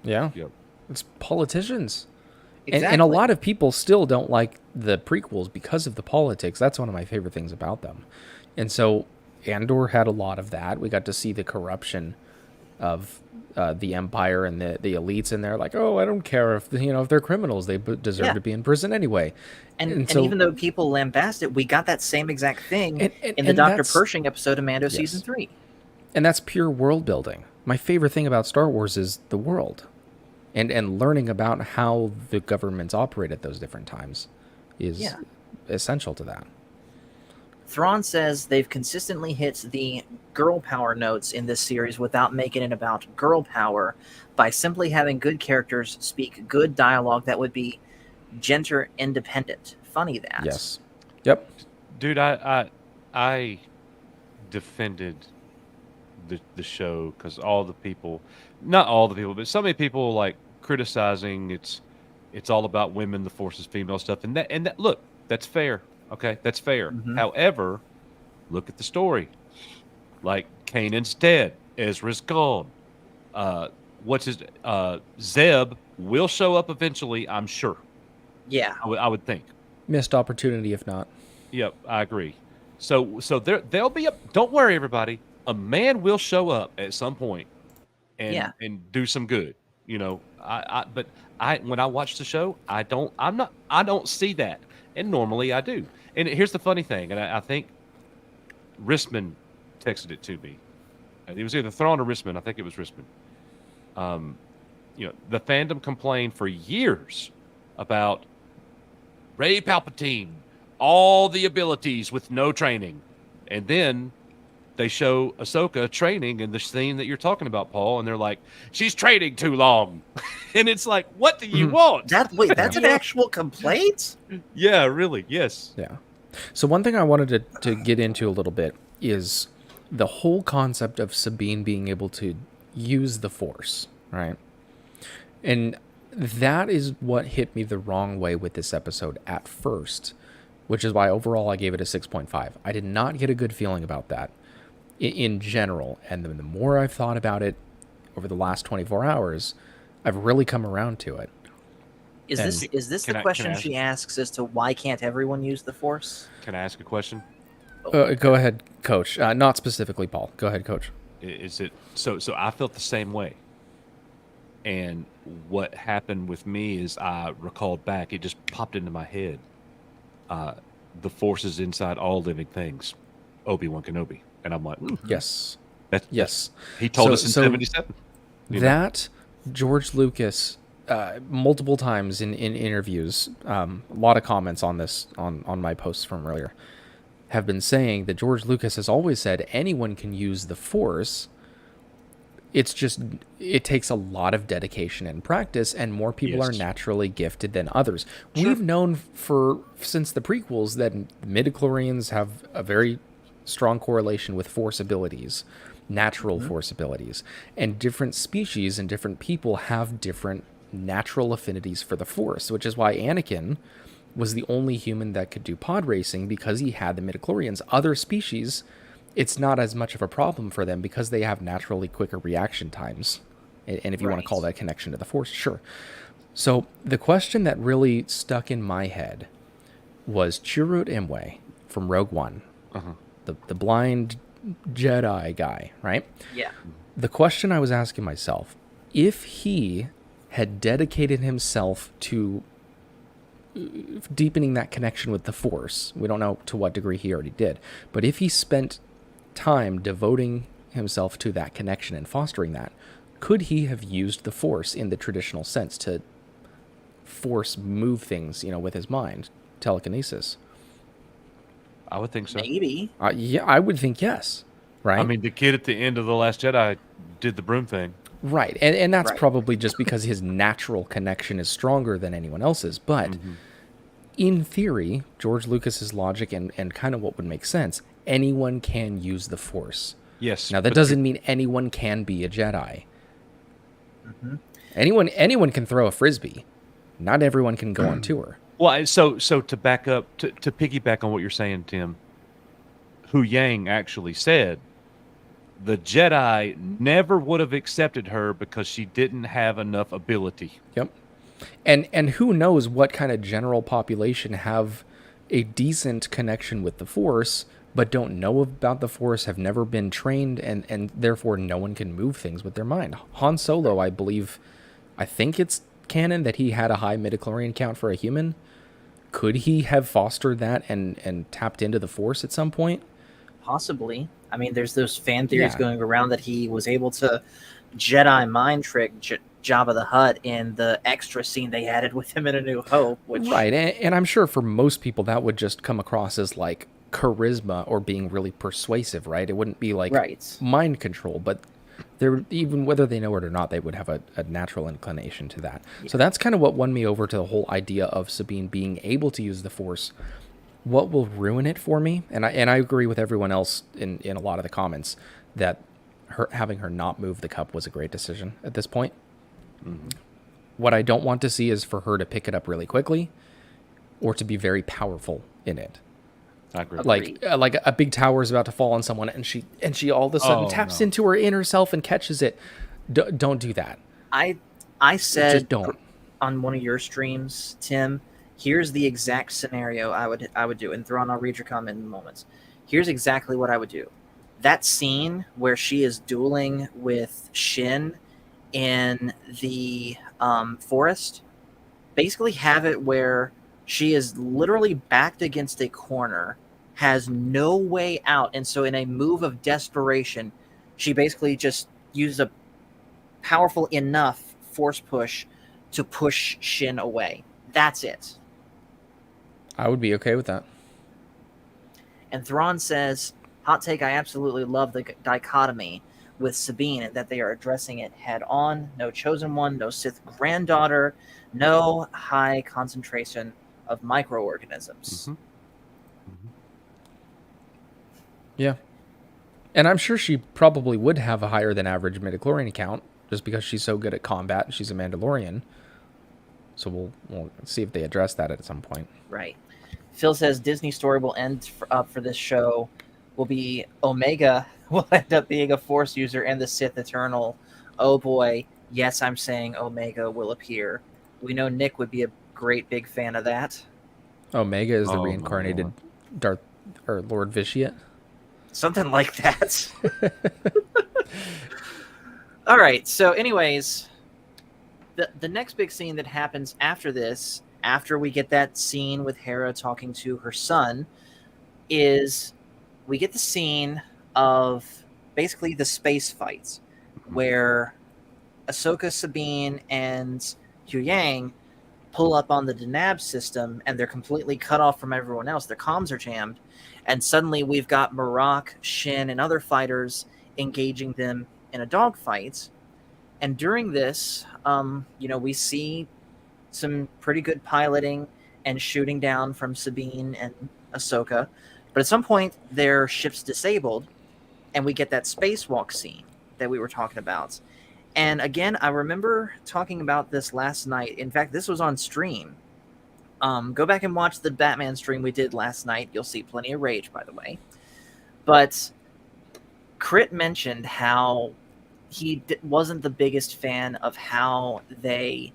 Yeah. Yep. It's politicians. Exactly. And a lot of people still don't like the prequels because of the politics. That's one of my favorite things about them. And so Andor had a lot of that. We got to see the corruption of the Empire and the elites in there. Like, oh, I don't care if they're criminals. They deserve to be in prison anyway. And so, even though people lambast it, we got that same exact thing in the and Dr. that's- Pershing episode of Mando Yes. season 3. And that's pure world building. My favorite thing about Star Wars is the world. And learning about how the governments operate at those different times is essential to that. Thrawn says they've consistently hit the girl power notes in this series without making it about girl power, by simply having good characters speak good dialogue that would be gender independent. Funny that. Yes. Yep. Dude, I defended the show because not all the people, but so many people like criticizing it's all about women, the Force is female stuff, and that look, that's fair. Okay, that's fair. Mhm. However, look at the story. Like, Kanan's dead, Ezra's gone. Zeb will show up eventually, I'm sure. Yeah. I would think. Missed opportunity if not. Yep, I agree. So there'll be don't worry, everybody. A man will show up at some point and do some good. But when I watch the show, I don't see that, and normally I do. And here's the funny thing, and I think Rissman texted it to me. It was either Thrawn or Rissman. I think it was Rissman. The fandom complained for years about Rey Palpatine, all the abilities with no training, and then they show Ahsoka training in the scene that you're talking about, Paul, and they're like, she's training too long. And it's like, what do you want? That's an actual complaint? Yeah, really, yes. Yeah. So one thing I wanted to get into a little bit is the whole concept of Sabine being able to use the Force, right? And that is what hit me the wrong way with this episode at first, which is why overall I gave it a 6.5. I did not get a good feeling about that in general. And the more I've thought about it over the last 24 hours, I've really come around to it. Is this the question she asks as to why can't everyone use the Force? Can I ask a question? Go ahead, Coach. Not specifically, Paul. Go ahead, Coach. Is it so I felt the same way. And what happened with me is I recalled back, it just popped into my head. The Force is inside all living things. Obi-Wan Kenobi. And I'm like, yes. Yes. He told us in 77. That George Lucas, multiple times in interviews, a lot of comments on this, on my posts from earlier, have been saying that George Lucas has always said anyone can use the Force. It's just, it takes a lot of dedication and practice, and more people are naturally gifted than others. Sure. We've known since the prequels that midichlorians have a very strong correlation with Force abilities, natural Force abilities, and different species and different people have different natural affinities for the Force, which is why Anakin was the only human that could do pod racing, because he had the midichlorians. Other species, it's not as much of a problem for them because they have naturally quicker reaction times. And if you want to call that connection to the Force, sure. So the question that really stuck in my head was Chirrut Imwe from Rogue One, the blind Jedi guy, right? Yeah. The question I was asking myself, if he had dedicated himself to deepening that connection with the Force. We don't know to what degree he already did, but if he spent time devoting himself to that connection and fostering that, could he have used the Force in the traditional sense to force move things, with his mind, telekinesis? I would think so. Maybe. Yeah, I would think yes. Right. I mean, the kid at the end of The Last Jedi did the broom thing. Right. And that's Right. probably just because his natural connection is stronger than anyone else's. But in theory, George Lucas's logic and kind of what would make sense, anyone can use the Force. Yes. Now, that but doesn't mean anyone can be a Jedi. Mm-hmm. Anyone can throw a Frisbee. Not everyone can go on tour. Well, so to back up, to piggyback on what you're saying, Tim, Hu Yang actually said the Jedi never would have accepted her because she didn't have enough ability. Yep. And who knows what kind of general population have a decent connection with the Force, but don't know about the Force, have never been trained, and therefore no one can move things with their mind. Han Solo, I think it's canon that he had a high midichlorian count for a human. Could he have fostered that and tapped into the Force at some point? Possibly. I mean, there's those fan theories Yeah. going around that he was able to Jedi mind trick Jabba the Hutt in the extra scene they added with him in A New Hope. Which, Right, and I'm sure for most people that would just come across as like charisma or being really persuasive, right? It wouldn't be like Right. mind control, but there, even whether they know it or not, they would have a natural inclination to that. So that's kind of what won me over to the whole idea of Sabine being able to use the Force. What will ruin it for me, and I agree with everyone else in a lot of the comments, that having her not move the cup was a great decision at this point. What I don't want to see is for her to pick it up really quickly or to be very powerful in it. I agree. Like a big tower is about to fall on someone, and she all of a sudden taps into her inner self and catches it. Don't do that. I said Just don't. on one of your streams, Tim, here's the exact scenario I would do. And Thrawn, I'll read your comment in moments. Here's exactly what I would do. That scene where she is dueling with Shin in the forest, basically have it where she is literally backed against a corner, has no way out, and so in a move of desperation, she basically just uses a powerful enough force push to push Shin away. That's it. I would be okay with that. And Thrawn says, hot take, I absolutely love the dichotomy with Sabine and that they are addressing it head on. No chosen one, no Sith granddaughter, no high concentration of microorganisms. Yeah. And I'm sure she probably would have a higher than average midichlorian count just because she's so good at combat and she's a Mandalorian. So we'll see if they address that at some point. Right. Phil says Disney story will end up for this show will be Omega will end up being a Force user and the Sith Eternal. Oh boy. Yes, I'm saying Omega will appear. We know Nick would be a great big fan of that. Omega is the reincarnated Darth or Lord Vitiate. Something like that. All right. So anyways, the next big scene that happens after this, after we get that scene with Hera talking to her son, is we get the scene of basically the space fights where Ahsoka, Sabine, and Hu Yang pull up on the Denab system and they're completely cut off from everyone else. Their comms are jammed. And suddenly we've got Marok, Shin, and other fighters engaging them in a dogfight. And during this, we see some pretty good piloting and shooting down from Sabine and Ahsoka. But at some point, their ship's disabled, and we get that spacewalk scene that we were talking about. And again, I remember talking about this last night. In fact, this was on stream. Go back and watch the Batman stream we did last night. You'll see plenty of rage, by the way. But Crit mentioned how he wasn't the biggest fan of how they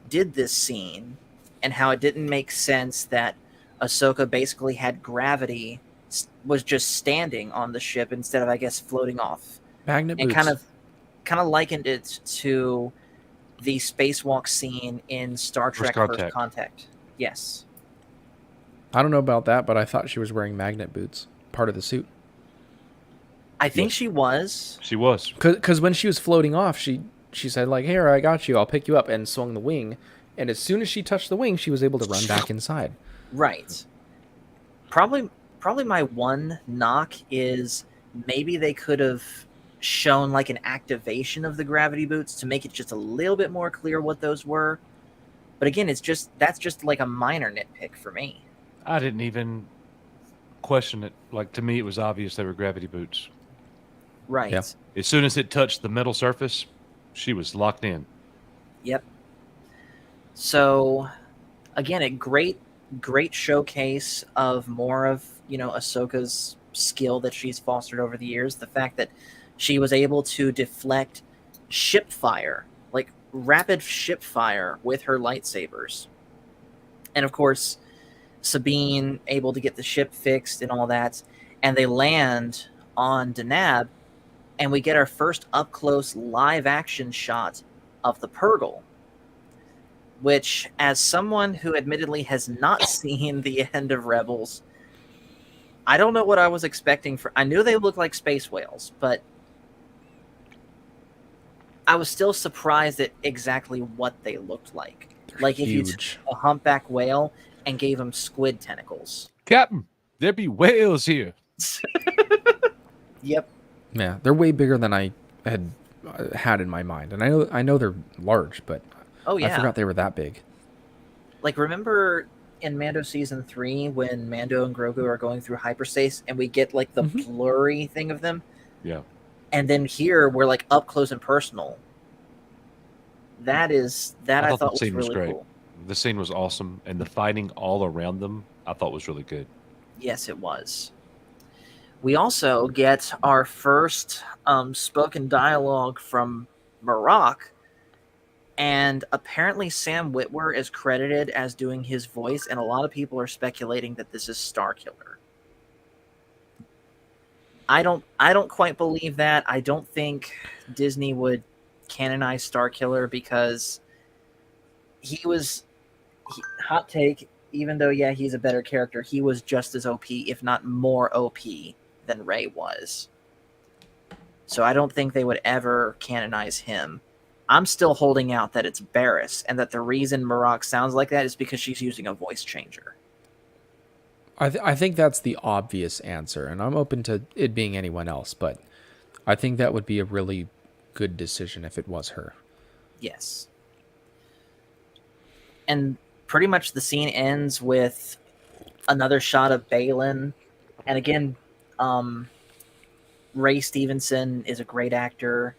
did this scene and how it didn't make sense that Ahsoka basically had gravity, was just standing on the ship instead of, I guess, floating off. Magnet and boots. kind of likened it to the spacewalk scene in Star Trek First Contact. Yes. I don't know about that, but I thought she was wearing magnet boots, part of the suit. I think Yes. she was. She was. Because when she was floating off, she said like, "Here, I got you. I'll pick you up," and swung the wing. And as soon as she touched the wing, she was able to run back inside. Right. Probably my one knock is maybe they could have shown like an activation of the gravity boots to make it just a little bit more clear what those were. But again, that's just like a minor nitpick for me. I didn't even question it. Like, to me, it was obvious they were gravity boots. Right. Yeah. As soon as it touched the metal surface, she was locked in. Yep. So again, a great showcase of more of, Ahsoka's skill that she's fostered over the years. The fact that she was able to deflect ship fire, like rapid ship fire with her lightsabers. And of course, Sabine able to get the ship fixed and all that. And they land on Denab, and we get our first up close live action shot of the Purgle, which, as someone who admittedly has not seen the end of Rebels, I don't know what I was expecting for. I knew they looked like space whales, but I was still surprised at exactly what they looked like. Like if you took Huge. a humpback whale and gave them squid tentacles. Captain, there be whales here. Yep. Yeah, they're way bigger than I had in my mind, and I know they're large, but Oh yeah. I forgot they were that big. Like, remember in Mando season 3 when Mando and Grogu are going through hyperspace and we get like the blurry thing of them? Yeah. And then here we're like up close and personal. That I thought was really great. cool. The scene was awesome, and the fighting all around them I thought was really good. Yes, it was. We also get our first spoken dialogue from Marok, and apparently Sam Witwer is credited as doing his voice, and a lot of people are speculating that this is Starkiller. I don't quite believe that. I don't think Disney would canonize Starkiller because hot take, even though he's a better character, he was just as OP, if not more OP than Rey was. So I don't think they would ever canonize him. I'm still holding out that it's Barriss, and that the reason Marok sounds like that is because she's using a voice changer. I think that's the obvious answer, and I'm open to it being anyone else, but I think that would be a really good decision if it was her. Yes. And pretty much the scene ends with another shot of Balin. And again, Ray Stevenson is a great actor.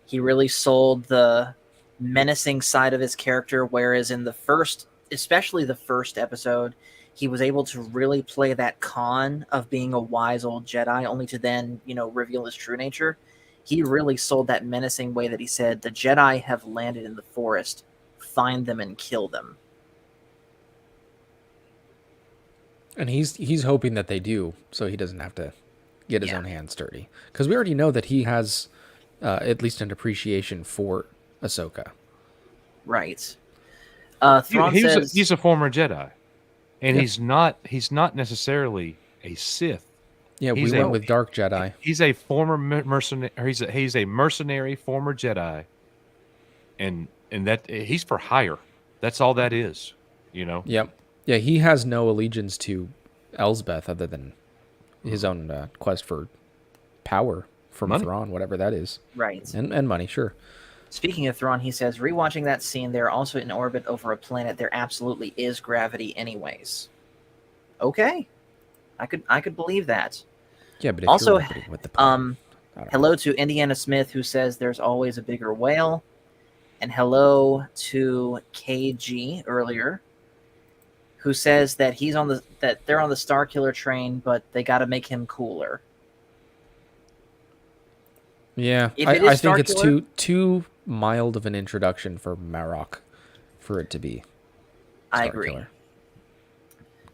He really sold the menacing side of his character, whereas in especially the first episode, he was able to really play that con of being a wise old Jedi, only to then, reveal his true nature. He really sold that menacing way that he said, "The Jedi have landed in the forest. Find them and kill them." And he's hoping that they do, so he doesn't have to get his own hands dirty. Because we already know that he has at least an appreciation for Ahsoka. Right. Thrawn says He's a former Jedi, and he's not necessarily a Sith. Yeah, we went with Dark Jedi. He's a former mercenary. He's a mercenary former Jedi, and that he's for hire. That's all that is, Yep. Yeah, he has no allegiance to Elsbeth other than his own quest for power from Money. Thrawn, whatever that is. right. And money, sure. Speaking of Thrawn, he says, rewatching that scene, they're also in orbit over a planet. There absolutely is gravity anyways. Okay. I could believe that. Yeah, but if Also, you're orbiting with the planet, I don't know. hello to Indiana Smith, who says there's always a bigger whale. And hello to KG earlier, who says that they're on the Starkiller train, but they got to make him cooler. Yeah, If I it is think it's Starkiller- too mild of an introduction for Marok for it to be. I agree. Starkiller.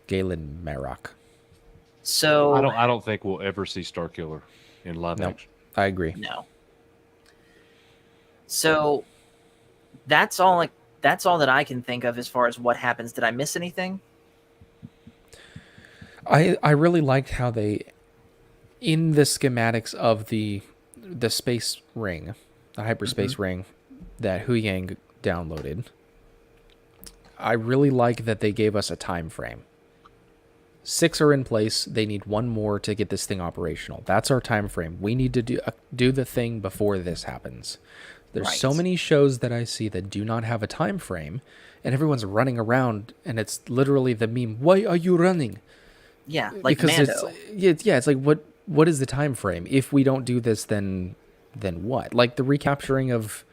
Galen Marok. So I don't think we'll ever see Starkiller in live No. action. I agree. no. So that's all that's all that I can think of as far as what happens. Did I miss anything? I really liked how they, in the schematics of the space ring, the hyperspace ring that Hu Yang downloaded, I really like that they gave us a time frame. 6 are in place. They need 1 more to get this thing operational. That's our time frame. We need to do the thing before this happens. There's so many shows that I see that do not have a time frame, and everyone's running around, and it's literally the meme. Why are you running? Yeah, like Because Mando. it's like what is the time frame? If we don't do this, then what? Like the recapturing of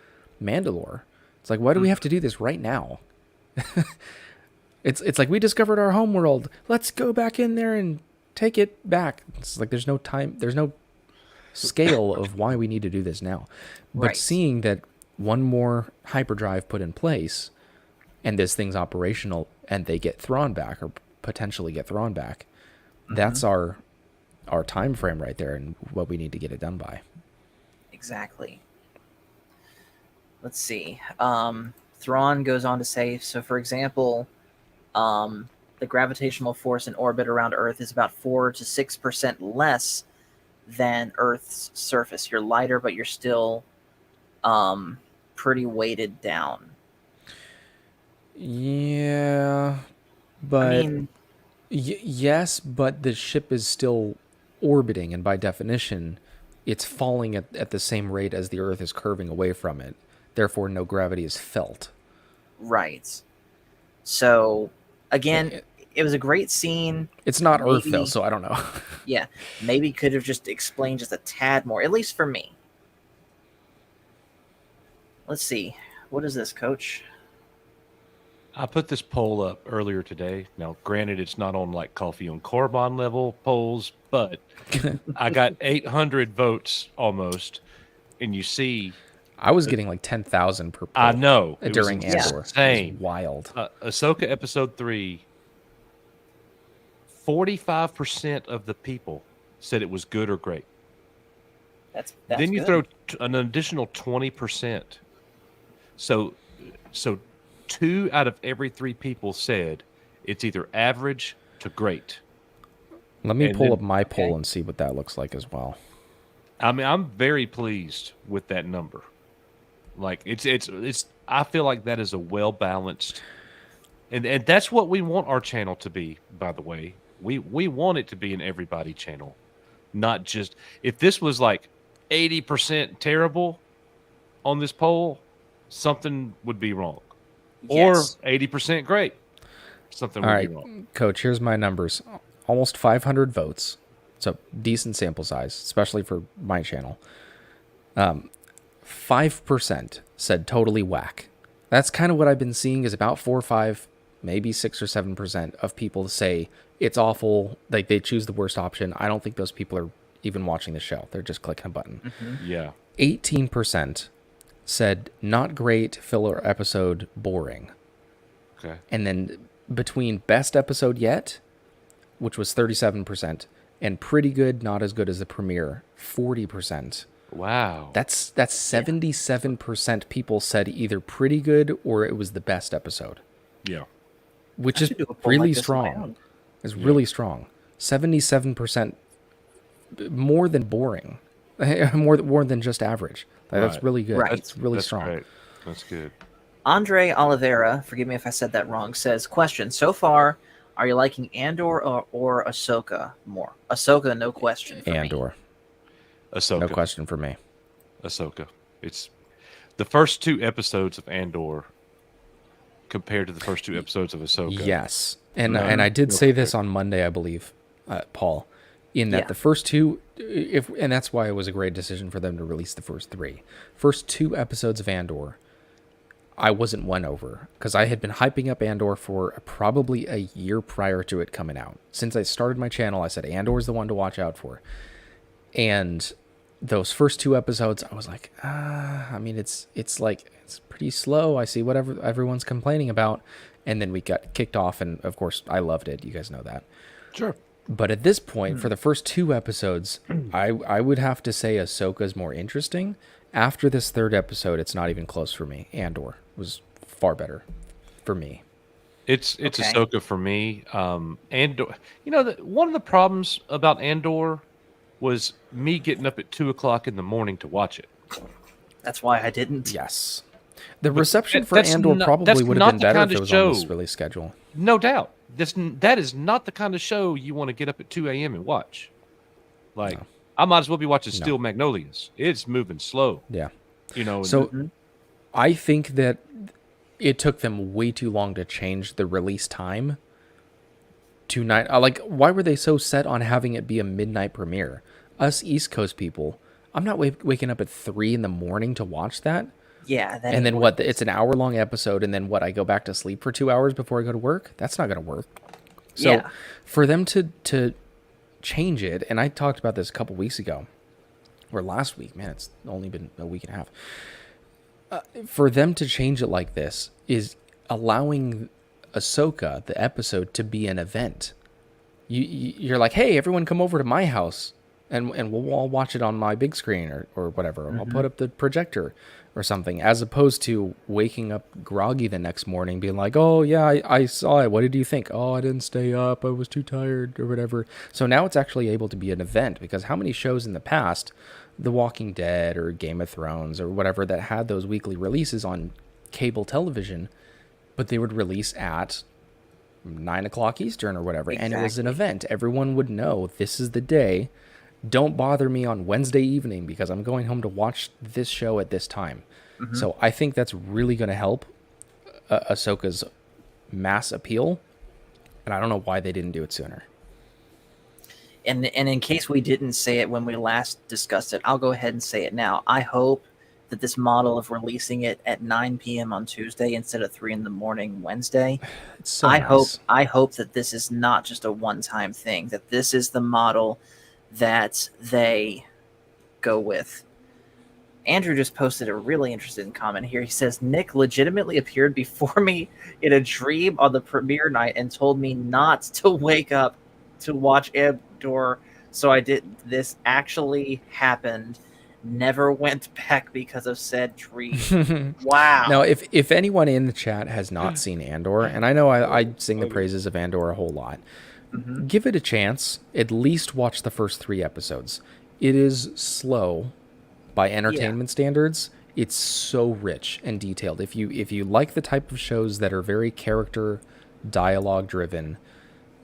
Mandalore. It's like, why do we have to do this right now? It's like we discovered our homeworld. Let's go back in there and take it back. It's like there's no time, there's no scale of why we need to do this now. But seeing that 1 more hyperdrive put in place and this thing's operational and they get Thrawn back or potentially get Thrawn back, that's our time frame right there and what we need to get it done by. Exactly. Let's see. Thrawn goes on to say, so for example, the gravitational force in orbit around Earth is about 4 to 6% less than Earth's surface. You're lighter, but you're still pretty weighted down. Yeah, but I mean, yes, but the ship is still orbiting, and by definition, it's falling at the same rate as the Earth is curving away from it. Therefore, no gravity is felt. right. So, again, it was a great scene. It's not Earth, though, so I don't know. Yeah, maybe could have just explained just a tad more, at least for me. Let's see. What is this, Coach? I put this poll up earlier today. Now, granted, it's not on like Coffee on Korriban level polls, but I got 800 votes almost. And you see, I was getting like 10,000 per poll. I know during Andor. Insane. It was wild. Ahsoka episode 3, 45% of the people said it was good or great. That's then you good. throw an additional 20%. So 2 out of every 3 people said it's either average to great. Let me And pull then- up my poll and see what that looks like as well. I mean, I'm very pleased with that number. Like it's I feel like that is a well balanced, and that's what we want our channel to be. By the way, we want it to be an everybody channel, not just if this was like 80% terrible on this poll, something would be wrong. Yes. Or 80% great, something All would right, be wrong. Coach, here's my numbers. Almost 500 votes. So decent sample size, especially for my channel. 5% said totally whack. That's kind of what I've been seeing is about 4 or 5, maybe 6 or 7% of people say it's awful. Like they choose the worst option. I don't think those people are even watching the show. They're just clicking a button. Yeah. 18% said not great, filler episode, boring. Okay. And then between best episode yet, which was 37%, and pretty good, not as good as the premiere, 40%. Wow. That's 77% people said either pretty good or it was the best episode, Yeah. which I is should do a poll really like this on my strong. own. It's really strong. 77% more than boring, more than just average. That's Right. really good. Right. That's really That's strong. great. That's good. Andre Oliveira, forgive me if I said that wrong, says, question, so far, are you liking Andor or Ahsoka more? Ahsoka, no question for me. Andor, Ahsoka. no question for me. Ahsoka. It's the first 2 episodes of Andor compared to the first 2 episodes of Ahsoka. Yes, and No, I did no say compare. this on Monday, I believe, Paul, in that Yeah. the first 2, and that's why it was a great decision for them to release the first 3. First 2 episodes of Andor, I wasn't won over because I had been hyping up Andor for probably a year prior to it coming out. Since I started my channel, I said Andor is the one to watch out for, and those first 2 episodes, I was like, I mean, it's pretty slow. I see whatever everyone's complaining about. And then we got kicked off. And of course, I loved it. You guys know that. Sure. But at this point, for the first 2 episodes, I would have to say Ahsoka's more interesting. After this 3rd episode, it's not even close for me. Andor was far better for me. It's Okay. Ahsoka for me. Andor, one of the problems about Andor was me getting up at 2:00 in the morning to watch it. That's why I didn't. Yes. The But reception for that's Andor not, probably that's would have not been the better kind if it of was on this show. release schedule. No doubt. That is not the kind of show you want to get up at 2 a.m. and watch. Like, No. I might as well be watching No. Steel Magnolias. It's moving slow. Yeah. And I think that it took them way too long to change the release time to night. Like, why were they so set on having it be a midnight premiere? Us East Coast people, I'm not waking up at 3 a.m. to watch that. Yeah, that And then ain't what? worth it. It's an hour-long episode, and then what? I go back to sleep for 2 hours before I go to work? That's not going to work. So Yeah. for them to change it, and I talked about this a couple weeks ago, or last week, man, it's only been a week and a half. For them to change it like this is allowing Ahsoka, the episode, to be an event. You're like, hey, everyone come over to my house, and we'll all watch it on my big screen or whatever. I'll put up the projector or something, as opposed to waking up groggy the next morning being like, oh, yeah, I saw it. What did you think? Oh, I didn't stay up. I was too tired or whatever. So now it's actually able to be an event, because how many shows in the past, The Walking Dead or Game of Thrones or whatever, that had those weekly releases on cable television, but they would release at 9 o'clock Eastern or whatever, and it was an event. Everyone would know this is the day. Don't bother me on Wednesday evening because I'm going home to watch this show at this time. So I think that's really going to help Ahsoka's mass appeal, and I don't know why they didn't do it sooner. And in case we didn't say it when we last discussed it, I'll go ahead and say it now. I hope that this model of releasing it at 9 p.m. on Tuesday instead of 3 in the morning Wednesday, It's so I nice. hope that this is not just a one-time thing, that this is the model that they go with. Andrew just posted a really interesting comment here. He says, Nick legitimately appeared before me in a dream on the premiere night and told me not to wake up to watch Andor. So I did. This actually happened. Never went back because of said dream. Wow. Now, if anyone in the chat has not seen Andor, and I know I sing the praises of Andor a whole lot, give it a chance. At least watch the first 3 episodes. It is slow by entertainment standards. It's so rich and detailed. If you like the type of shows that are very character, dialogue driven,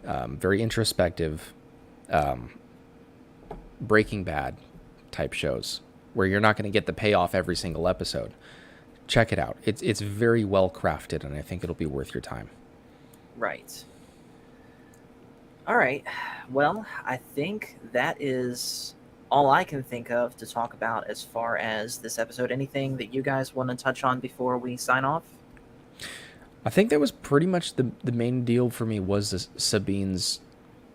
very introspective, Breaking Bad type shows, where you're not going to get the payoff every single episode, check it out. It's very well crafted, and I think it'll be worth your time. Right. All right. Well, I think that is all I can think of to talk about as far as this episode. Anything that you guys want to touch on before we sign off? I think that was pretty much the main deal for me, was the Sabines'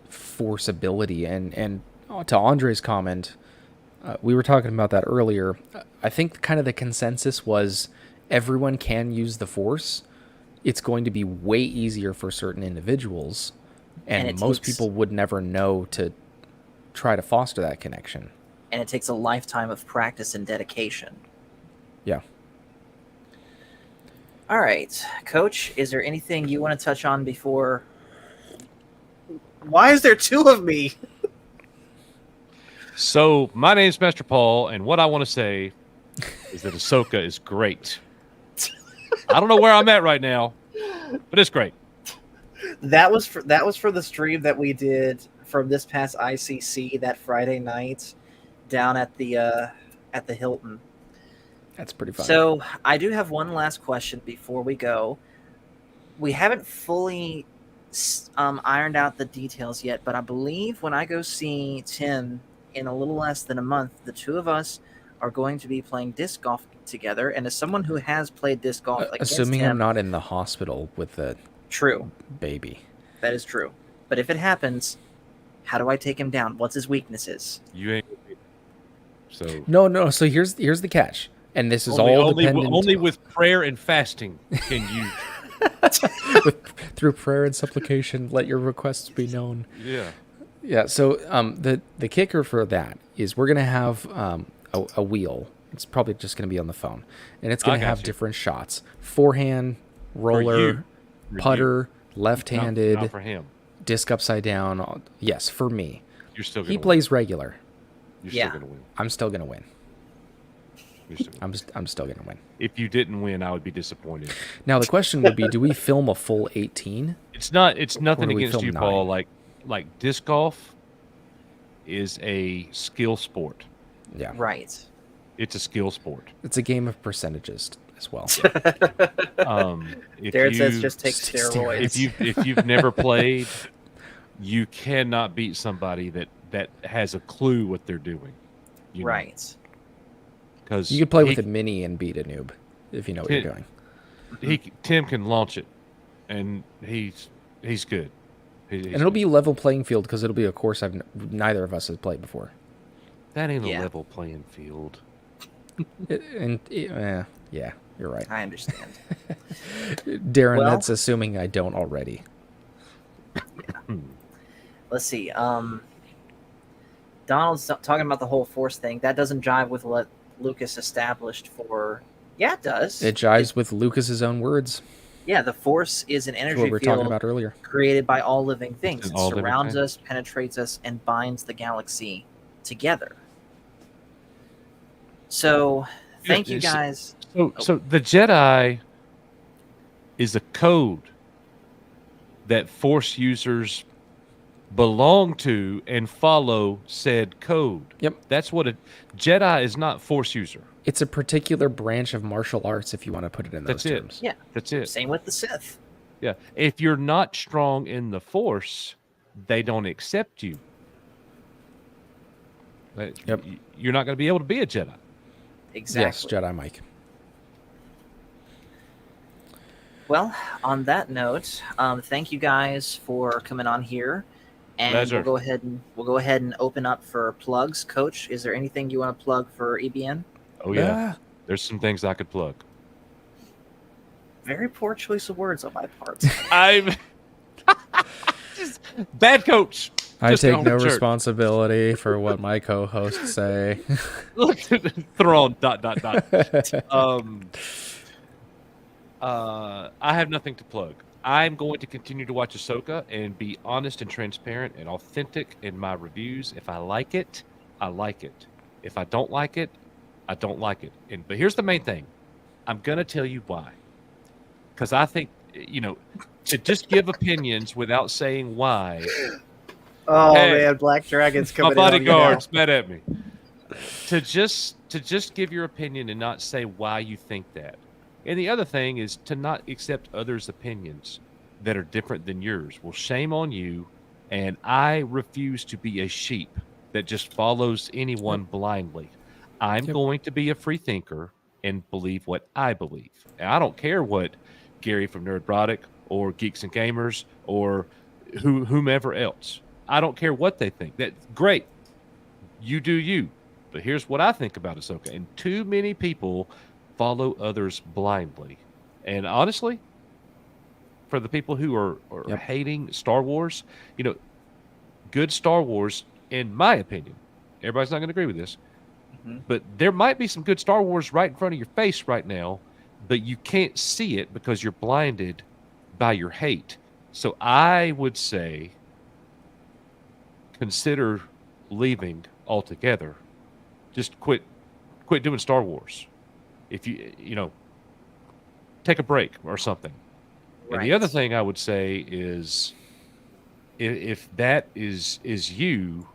force ability. And to Andre's comment, we were talking about that earlier. I think kind of the consensus was everyone can use the force. It's going to be way easier for certain individuals, and most people would never know to try to foster that connection. And it takes a lifetime of practice and dedication. Yeah. All right, Coach, is there anything you want to touch on before? Why is there 2 of me? So, my name's Master Paul, and what I want to say is that Ahsoka is great. I don't know where I'm at right now, but it's great. That was for the stream that we did from this past ICC that Friday night down at the Hilton. That's pretty fun. So I do have one last question before we go. We haven't fully ironed out the details yet, but I believe when I go see Tim in a little less than a month, the 2 of us are going to be playing disc golf together. And as someone who has played disc golf, assuming him, I'm not in the hospital with the true baby. That is true. But if it happens, how do I take him down? What's his weaknesses? You ain't. So no. So here's the catch, and this is all dependent. Only with prayer and fasting can you. Through prayer and supplication, let your requests be known. Yeah. So the kicker for that is we're gonna have a wheel. It's probably just gonna be on the phone, and it's gonna have different shots: forehand, roller, For putter, left-handed, not for him. disc upside down. Yes, for me. You're still. He Gonna plays regular. Win. You're Yeah. still gonna win. I'm still gonna win. You're still gonna I'm still gonna win. If you didn't win, I would be disappointed. Now the question would be: do we film a full 18? It's not. It's nothing do we against film you, 9? Paul. Like disc golf is a skill sport. Yeah, Right. It's a skill sport. it's a game of percentages as well. If Darren you, says just take Stick steroids. if you've never played, you cannot beat somebody that has a clue what they're doing. Right. Because You could play with a mini and beat a noob if you know what you're doing. Tim can launch it, and he's good. And it'll be a level playing field because it'll be a course neither of us has played before. that ain't Yeah. a level playing field. Yeah, you're right. I understand. Darren, Well- that's assuming I don't already. Let's see. Donald's talking about the whole Force thing. That doesn't jive with what Lucas established for. Yeah, it does. It jives with Lucas's own words. Yeah, the Force is an That's energy what we were field talking about earlier. created by all living things. It All living surrounds things. us, penetrates us, and binds the galaxy together. So, thank you it's- guys. So the Jedi is a code that Force users belong to and follow said code. Yep. That's what a Jedi is, not Force user. It's a particular branch of martial arts, if you want to put it in those That's it. terms. Yeah, That's it. same with the Sith. Yeah. If you're not strong in the Force, they don't accept you. Yep. You're not going to be able to be a Jedi. Exactly. Yes, Jedi Mike. Well, on that note, thank you guys for coming on here, and Pleasure. we'll go ahead and open up for plugs. Coach, is there anything you want to plug for EBN? Oh yeah. There's some things I could plug. Very poor choice of words on my part. I'm just bad coach. I Just take going no to church. responsibility for what my co-hosts say. Look, Thrawn. ... I have nothing to plug. I'm going to continue to watch Ahsoka and be honest and transparent and authentic in my reviews. If I like it, I like it. If I don't like it, I don't like it. But here's the main thing. I'm going to tell you why. Because I think, to just give opinions without saying why. Oh Hey, man, Black Dragon's My coming in on you now. bodyguards mad at me. To just give your opinion and not say why you think that. And the other thing is to not accept others' opinions that are different than yours. Well, shame on you. And I refuse to be a sheep that just follows anyone blindly. I'm going to be a free thinker and believe what I believe. And I don't care what Gary from Nerdrotic or Geeks and Gamers or whomever else. I don't care what they think. That's great. You do you. But here's what I think about Ahsoka. And too many people follow others blindly. And honestly, for the people who are hating Star Wars, good Star Wars, in my opinion, everybody's not going to agree with this, but there might be some good Star Wars right in front of your face right now, but you can't see it because you're blinded by your hate. So I would say consider leaving altogether. Just quit doing Star Wars. If you take a break or something. Right. And the other thing I would say is if that is you,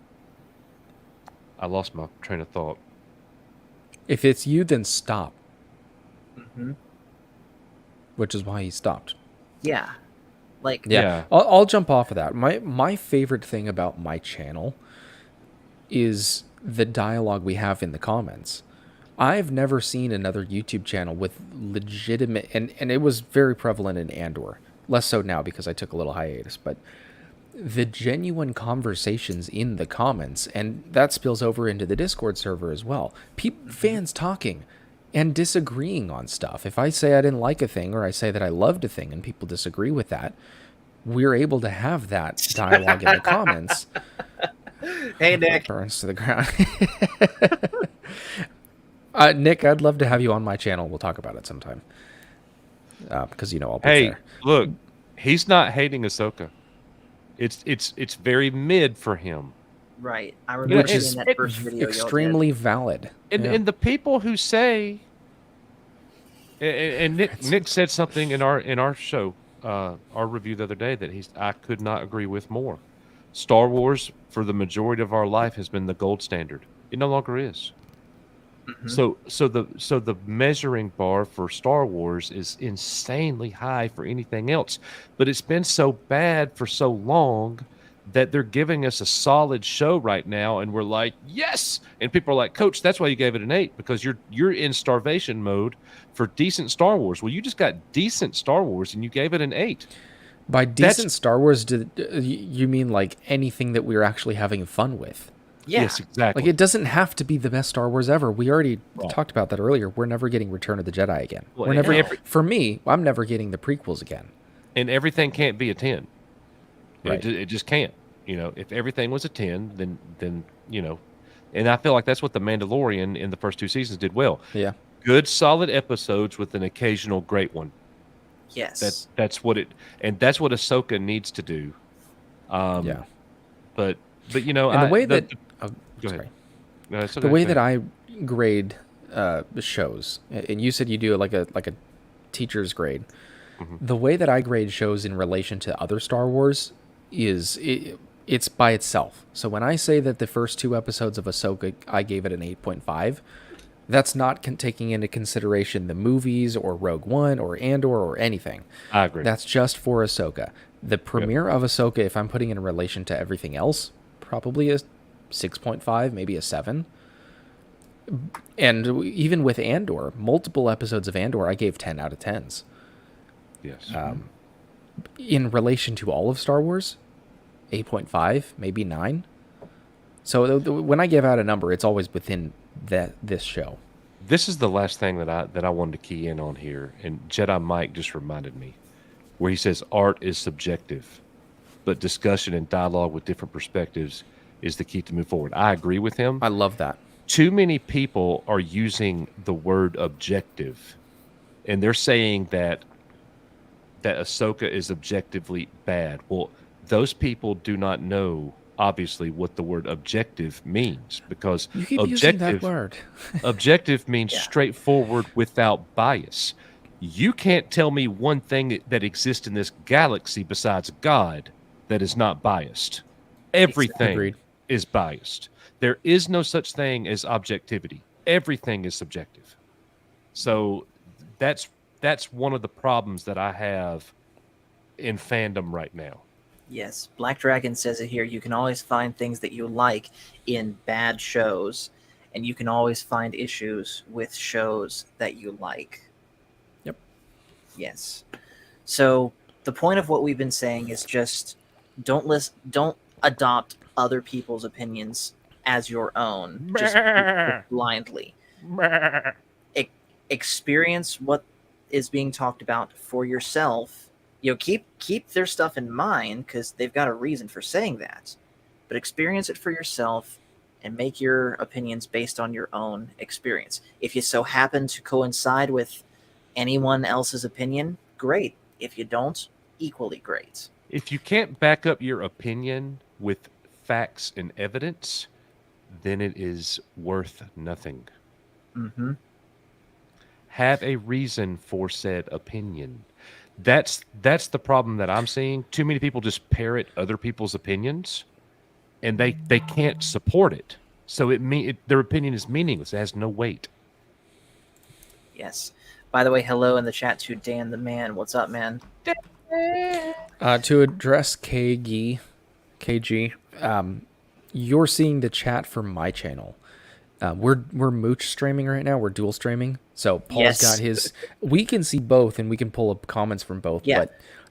I lost my train of thought. If it's you, then stop. Mhm. Which is why he stopped. Yeah, like Yeah. I'll jump off of that. My favorite thing about my channel is the dialogue we have in the comments. I've never seen another YouTube channel with legitimate, and it was very prevalent in Andor. Less so now because I took a little hiatus, but the genuine conversations in the comments, and that spills over into the Discord server as well. Fans talking and disagreeing on stuff. If I say I didn't like a thing or I say that I loved a thing and people disagree with that, we're able to have that dialogue in the comments. Hey, Nick. Burns to the ground. Nick, I'd love to have you on my channel. We'll talk about it sometime. because I'll be Hey, there. look, he's not hating Ahsoka. It's very mid for him. Right. I know, remember Which seeing is that first video y'all extremely valid. And the people who say, and Nick said something in our show, our review the other day that I could not agree with more. Star Wars for the majority of our life has been the gold standard. It no longer is. did. So the measuring bar for Star Wars is insanely high for anything else, but it's been so bad for so long that they're giving us a solid show right now, and we're like, yes. And people are like, Coach, that's why you gave it an 8, because you're in starvation mode for decent Star Wars. Well, you just got decent Star Wars and you gave it an 8. By decent Star Wars, you mean like anything that we're actually having fun with? Yeah. Yes, exactly. Like, it doesn't have to be the best Star Wars ever. We already talked about that earlier. We're never getting Return of the Jedi again. Well, We're never. and For me, I'm never getting the prequels again. And everything can't be a 10. Right. It just can't. If everything was a 10, then and I feel like that's what The Mandalorian in the first 2 seasons did well. Yeah. Good, solid episodes with an occasional great one. Yes. That's what that's what Ahsoka needs to do. Yeah. But and the way that go ahead. No, the way that I grade shows, and you said you do like a teacher's grade. Mm-hmm. The way that I grade shows in relation to other Star Wars is it's by itself. So when I say that the first 2 episodes of Ahsoka, I gave it an 8.5, that's not taking into consideration the movies or Rogue One or Andor or anything. I agree. That's just for Ahsoka. The premiere of Ahsoka, if I'm putting it in relation to everything else, probably a 6.5, maybe a 7. And even with Andor, multiple episodes of Andor, I gave 10 out of 10s. Yes. In relation to all of Star Wars, 8.5, maybe 9. So when I give out a number, it's always within this show. This is the last thing that I wanted to key in on here, and Jedi Mike just reminded me, where he says art is subjective, but discussion and dialogue with different perspectives is the key to move forward. I agree with him. I love that. Too many people are using the word objective, and they're saying that Ahsoka is objectively bad. Well, those people do not know, obviously, what the word objective means, because you keep using that word. Objective means straightforward without bias. You can't tell me one thing that exists in this galaxy besides God that is not biased. Everything is biased. There is no such thing as objectivity. Everything is subjective. So that's one of the problems that I have in fandom right now. Yes. Black Dragon says it here. You can always find things that you like in bad shows, and you can always find issues with shows that you like. Yep. Yes. So the point of what we've been saying is just don't adopt other people's opinions as your own, just blindly. Experience what is being talked about for yourself. Keep their stuff in mind because they've got a reason for saying that, but experience it for yourself and make your opinions based on your own experience. If you so happen to coincide with anyone else's opinion, great. If you don't, equally great. If you can't back up your opinion with facts and evidence, then it is worth nothing. Mm-hmm. Have a reason for said opinion. That's the problem that I'm seeing. Too many people just parrot other people's opinions, and they can't support it. So their opinion is meaningless. It has no weight. Yes. By the way, hello in the chat to Dan the Man. What's up, man? To address KG, you're seeing the chat from my channel. We're mooch streaming right now. We're dual streaming. So Paul's got his. We can see both, and we can pull up comments from both. Yeah.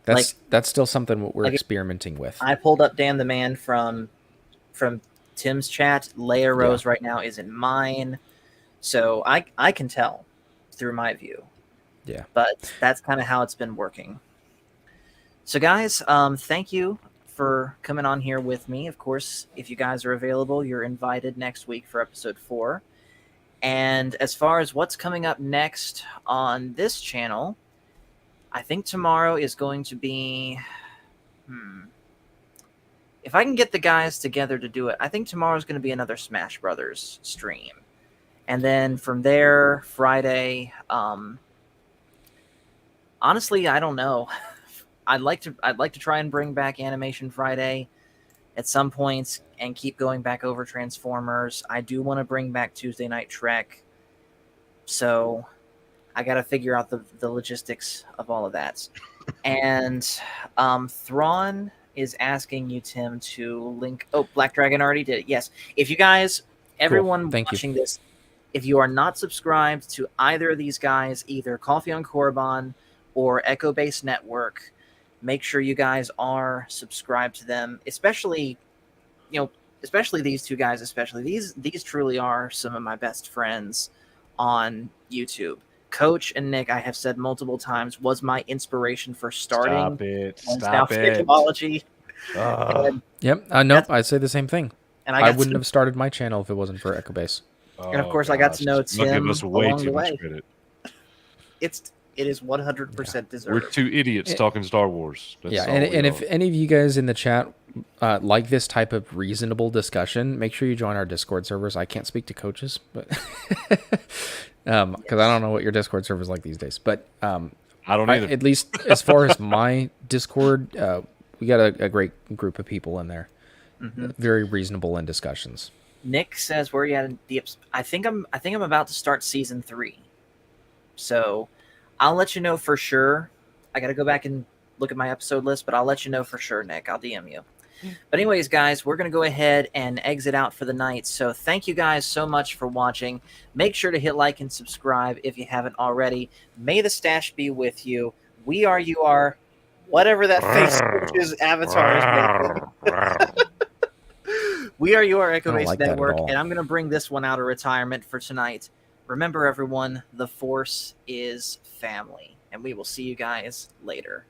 But that's still something we're experimenting with. I pulled up Dan the Man from Tim's chat. Leia Rose right now is in mine, so I can tell through my view. Yeah. But that's kind of how it's been working. So guys, thank you for coming on here with me. Of course, if you guys are available, you're invited next week for episode 4. And as far as what's coming up next on this channel, I think tomorrow is going to be. If I can get the guys together to do it, I think tomorrow is going to be another Smash Brothers stream, and then from there, Friday. Honestly, I don't know. I'd like to try and bring back Animation Friday at some points and keep going back over Transformers. I do want to bring back Tuesday Night Trek. So I got to figure out the logistics of all of that. And Thrawn is asking you, Tim, to link. Oh, Black Dragon already did it. Yes. If you guys, everyone watching this, if you are not subscribed to either of these guys, either Coffee on Korriban or Echo Base Network, make sure you guys are subscribed to them, especially these two guys. Especially these truly are some of my best friends on YouTube. Coach and Nick, I have said multiple times, was my inspiration for starting Fandomology. Yep. Nope. I'd say the same thing. And I wouldn't have started my channel if it wasn't for Echo Base. And of course, I got to know Tim along the way. It is 100% deserved. We're two idiots talking Star Wars. And if any of you guys in the chat like this type of reasonable discussion, make sure you join our Discord servers. I can't speak to coaches, but because I don't know what your Discord server is like these days. But I don't either. At least as far as my Discord, we got a great group of people in there. Very reasonable in discussions. Nick says, "Where are you at?" I think I'm about to start season 3, so I'll let you know for sure. I got to go back and look at my episode list, but I'll let you know for sure, Nick. I'll DM you. But anyways, guys, we're going to go ahead and exit out for the night. So thank you guys so much for watching. Make sure to hit like and subscribe if you haven't already. May the stash be with you. We are, you are, whatever that face avatar is making. We are your Echo Base Network, and I'm going to bring this one out of retirement for tonight. Remember, everyone, the Force is family, and we will see you guys later.